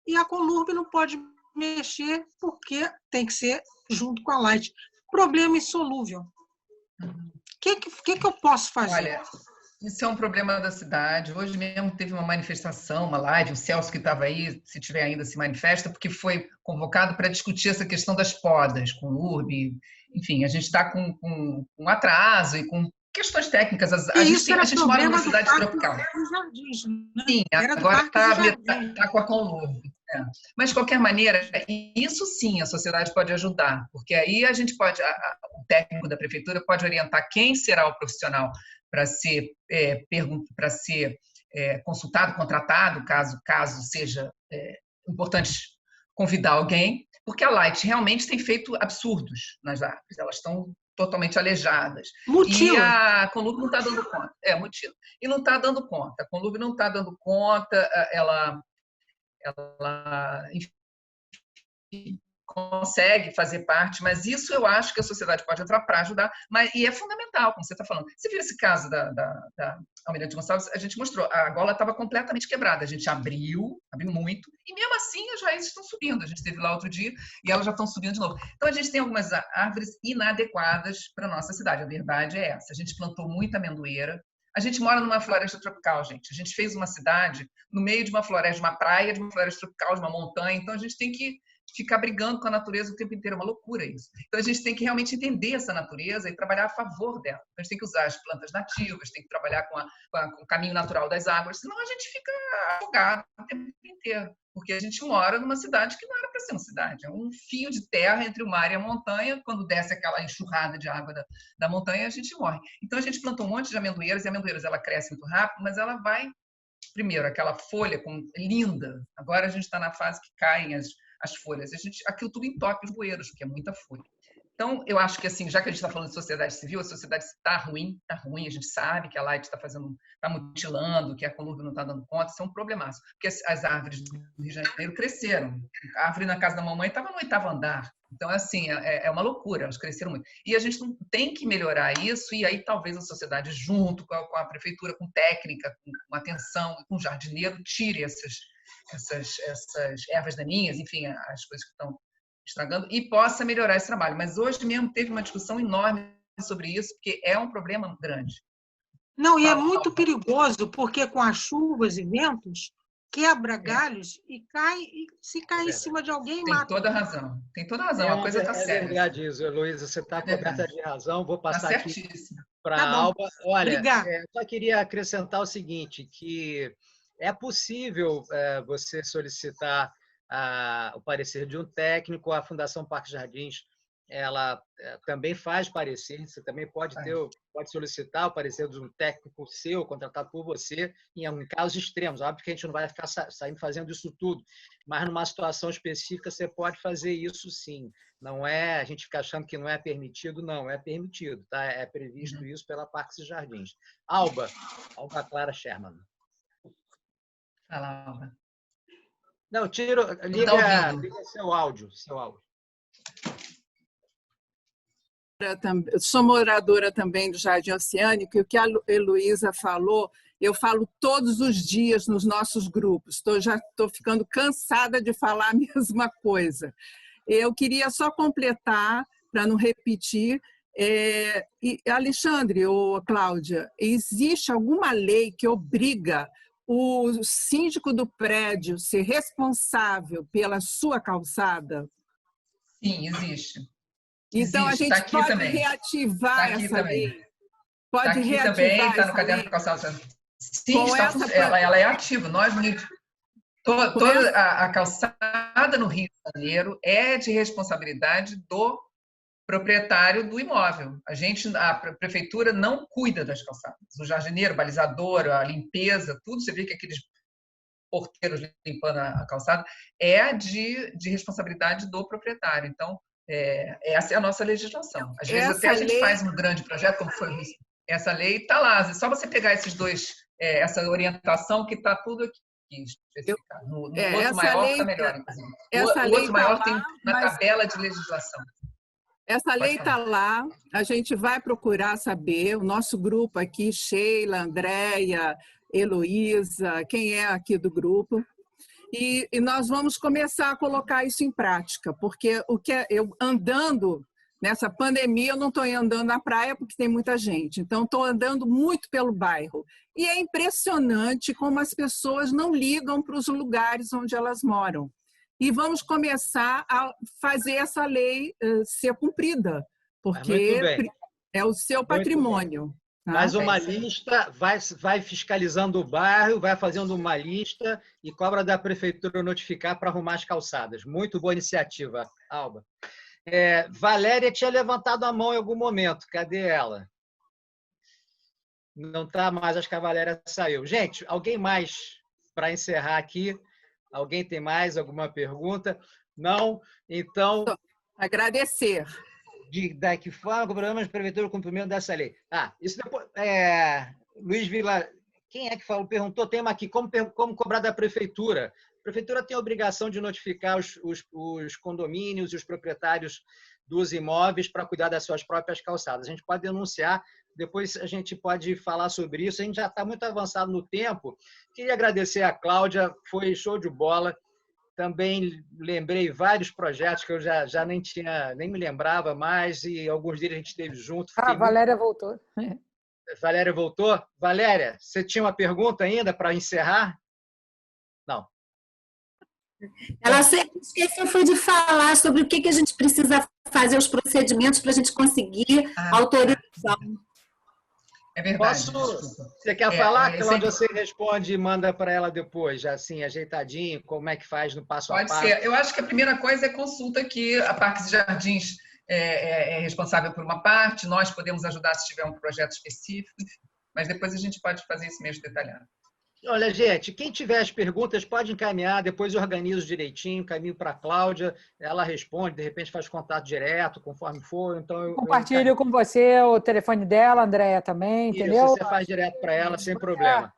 e a Conlurb não pode mexer, porque tem que ser junto com a Light. Problema insolúvel. O que eu posso fazer? Olha, isso é um problema da cidade. Hoje mesmo teve uma manifestação, uma live, o Celso que estava aí, se tiver ainda, se manifesta, porque foi convocado para discutir essa questão das podas, com o URB. Enfim, a gente está com atraso e com questões técnicas. A gente mora numa cidade tropical. Sim, agora está com a Conlurb. Mas, de qualquer maneira, isso sim a sociedade pode ajudar, porque aí a gente pode, o técnico da prefeitura pode orientar quem será o profissional para ser consultado, contratado, caso seja importante convidar alguém, porque a Light realmente tem feito absurdos nas árvores, elas estão totalmente alejadas. Mutila. E a Conlurb não está dando conta. Mutila. E não está dando conta. A Conlurb não está dando conta, ela consegue fazer parte, mas isso eu acho que a sociedade pode entrar para ajudar, e é fundamental, como você está falando. Você viu esse caso da Almirante Gonçalves? A gente mostrou, a gola estava completamente quebrada, a gente abriu muito, e mesmo assim as raízes estão subindo. A gente esteve lá outro dia e elas já estão subindo de novo. Então a gente tem algumas árvores inadequadas para a nossa cidade, a verdade é essa. A gente plantou muita amendoeira. A gente mora numa floresta tropical, gente. A gente fez uma cidade no meio de uma floresta, de uma praia, de uma floresta tropical, de uma montanha. Então, a gente tem que ficar brigando com a natureza o tempo inteiro. É uma loucura isso. Então, a gente tem que realmente entender essa natureza e trabalhar a favor dela. A gente tem que usar as plantas nativas, tem que trabalhar com o caminho natural das águas, senão a gente fica afogado o tempo inteiro. Porque a gente mora numa cidade que não era para ser uma cidade. É um fio de terra entre o mar e a montanha. Quando desce aquela enxurrada de água da montanha, a gente morre. Então, a gente plantou um monte de amendoeiras, e a amendoeiras ela cresce muito rápido, mas ela vai, primeiro, aquela folha linda. Agora a gente está na fase que caem as folhas. Aquilo tudo entope os bueiros, porque é muita folha. Então, eu acho que, assim, já que a gente está falando de sociedade civil, a sociedade está ruim, a gente sabe que a Light está mutilando, que a Colúmbia não está dando conta, isso é um problemaço. Porque as árvores do Rio de Janeiro cresceram. A árvore na casa da mamãe estava no 8º andar. Então, assim, é uma loucura, elas cresceram muito. E a gente tem que melhorar isso, e aí talvez a sociedade, junto com a prefeitura, com técnica, com atenção, com jardineiro, tire essas ervas daninhas, enfim, as coisas que estão estragando, e possa melhorar esse trabalho. Mas hoje mesmo teve uma discussão enorme sobre isso, porque é um problema grande. Não, e é muito perigoso, porque com as chuvas e ventos, quebra galhos e se cai em cima de alguém, mata. Tem toda razão, a coisa está séria. É verdade isso, Heloísa, você está coberta de razão. Vou passar aqui para a Alba. Olha, só queria acrescentar o seguinte, que é possível você solicitar o parecer de um técnico. A Fundação Parques Jardins, ela também faz parecer, você também pode solicitar o parecer de um técnico seu, contratado por você, em casos extremos. Óbvio que a gente não vai ficar saindo fazendo isso tudo, mas numa situação específica você pode fazer isso sim. Não é a gente ficar achando que não é permitido, não, é permitido, tá? É previsto isso pela Parques e Jardins. Alba Clara Sherman. Fala, Alba. Não, liga seu áudio. Eu sou moradora também do Jardim Oceânico, e o que a Heloísa falou, eu falo todos os dias nos nossos grupos. Já estou ficando cansada de falar a mesma coisa. Eu queria só completar, para não repetir. Alexandre ou Cláudia, existe alguma lei que obriga o síndico do prédio ser responsável pela sua calçada? Sim, existe. Então, a gente pode reativar essa lei? Pode reativar também, está no caderno de calçada. Sim, ela é ativa. Toda a calçada no Rio de Janeiro é de responsabilidade do proprietário do imóvel. A prefeitura não cuida das calçadas. O jardineiro, o balizador, a limpeza, tudo, você vê que aqueles porteiros limpando a calçada é de responsabilidade do proprietário. Então, essa é a nossa legislação. Às vezes até a gente faz um grande projeto, como foi isso. Essa lei está lá. É só você pegar esses dois, essa orientação que está tudo aqui especificado. No outro maior está melhor, inclusive. O outro maior tem na tabela de legislação. Essa lei está lá, a gente vai procurar saber, o nosso grupo aqui, Sheila, Andréia, Heloísa, quem é aqui do grupo, e nós vamos começar a colocar isso em prática, porque eu andando nessa pandemia, eu não estou andando na praia porque tem muita gente, então estou andando muito pelo bairro. E é impressionante como as pessoas não ligam para os lugares onde elas moram. E vamos começar a fazer essa lei ser cumprida, porque é o seu patrimônio. Tá? Faz uma lista, vai fiscalizando o bairro, vai fazendo uma lista e cobra da prefeitura notificar para arrumar as calçadas. Muito boa iniciativa, Alba. Valéria tinha levantado a mão em algum momento. Cadê ela? Não está mais, acho que a Valéria saiu. Gente, alguém mais para encerrar aqui? Alguém tem mais alguma pergunta? Não? Então... Agradecer. Da que forma o programa de prefeitura o cumprimento dessa lei? Isso depois... Luiz Vila... Quem é que falou? Perguntou, tema aqui, como cobrar da prefeitura Prefeitura tem a obrigação de notificar os condomínios e os proprietários dos imóveis para cuidar das suas próprias calçadas. A gente pode denunciar, depois a gente pode falar sobre isso. A gente já está muito avançado no tempo. Queria agradecer a Cláudia, foi show de bola. Também lembrei vários projetos que eu já nem me lembrava mais, e alguns deles a gente esteve junto. A Valéria voltou. Valéria voltou? Valéria, você tinha uma pergunta ainda para encerrar? Não. Ela esqueceu foi de falar sobre o que a gente precisa fazer, os procedimentos para a gente conseguir autorização. É verdade. Você quer falar, Cláudia? Você responde e manda para ela depois, já assim, ajeitadinho, como é que faz no passo a passo? Pode ser. Eu acho que a primeira coisa é consulta, que a Parques e Jardins é responsável por uma parte, nós podemos ajudar se tiver um projeto específico, mas depois a gente pode fazer isso mesmo detalhado. Olha, gente, quem tiver as perguntas pode encaminhar, depois eu organizo direitinho, caminho para a Cláudia, ela responde, de repente faz contato direto, conforme for. Então compartilho com você o telefone dela, Andréia também, isso, entendeu? Você faz direto para ela, sem problema.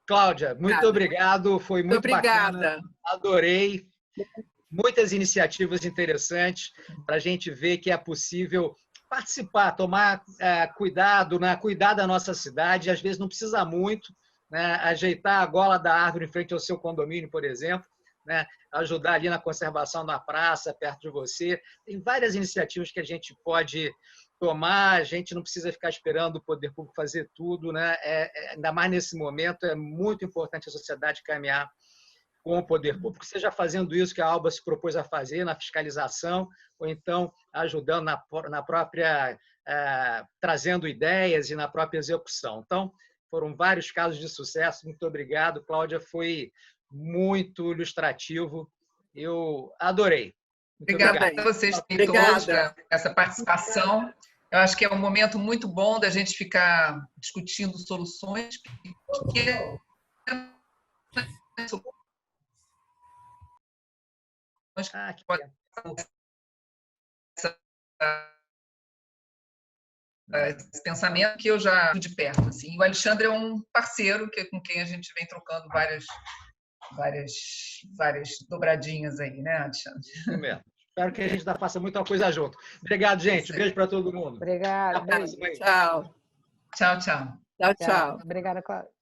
Cláudia, muito obrigado, foi muito bacana, adorei. Muitas iniciativas interessantes para a gente ver que é possível participar, tomar cuidado, né? Cuidar da nossa cidade, às vezes não precisa muito, né? Ajeitar a gola da árvore em frente ao seu condomínio, por exemplo, né? Ajudar ali na conservação da praça, perto de você. Tem várias iniciativas que a gente pode tomar, a gente não precisa ficar esperando o poder público fazer tudo, né? Ainda mais nesse momento, é muito importante a sociedade caminhar com o poder público, seja fazendo isso que a Alba se propôs a fazer, na fiscalização, ou então ajudando na própria, trazendo ideias e na própria execução. Então, foram vários casos de sucesso. Muito obrigado, Cláudia, foi muito ilustrativo. Eu adorei. Obrigada a vocês todos por essa participação. Eu acho que é um momento muito bom da gente ficar discutindo soluções, que pode esse pensamento que eu já de perto, assim. O Alexandre é um parceiro com quem a gente vem trocando várias dobradinhas aí, né, Alexandre? Isso mesmo. Espero que a gente faça muita coisa junto. Obrigado, gente. Beijo para todo mundo. Obrigada. Até a próxima. Tchau. Tchau, tchau. Tchau, tchau. Obrigada, Cláudia.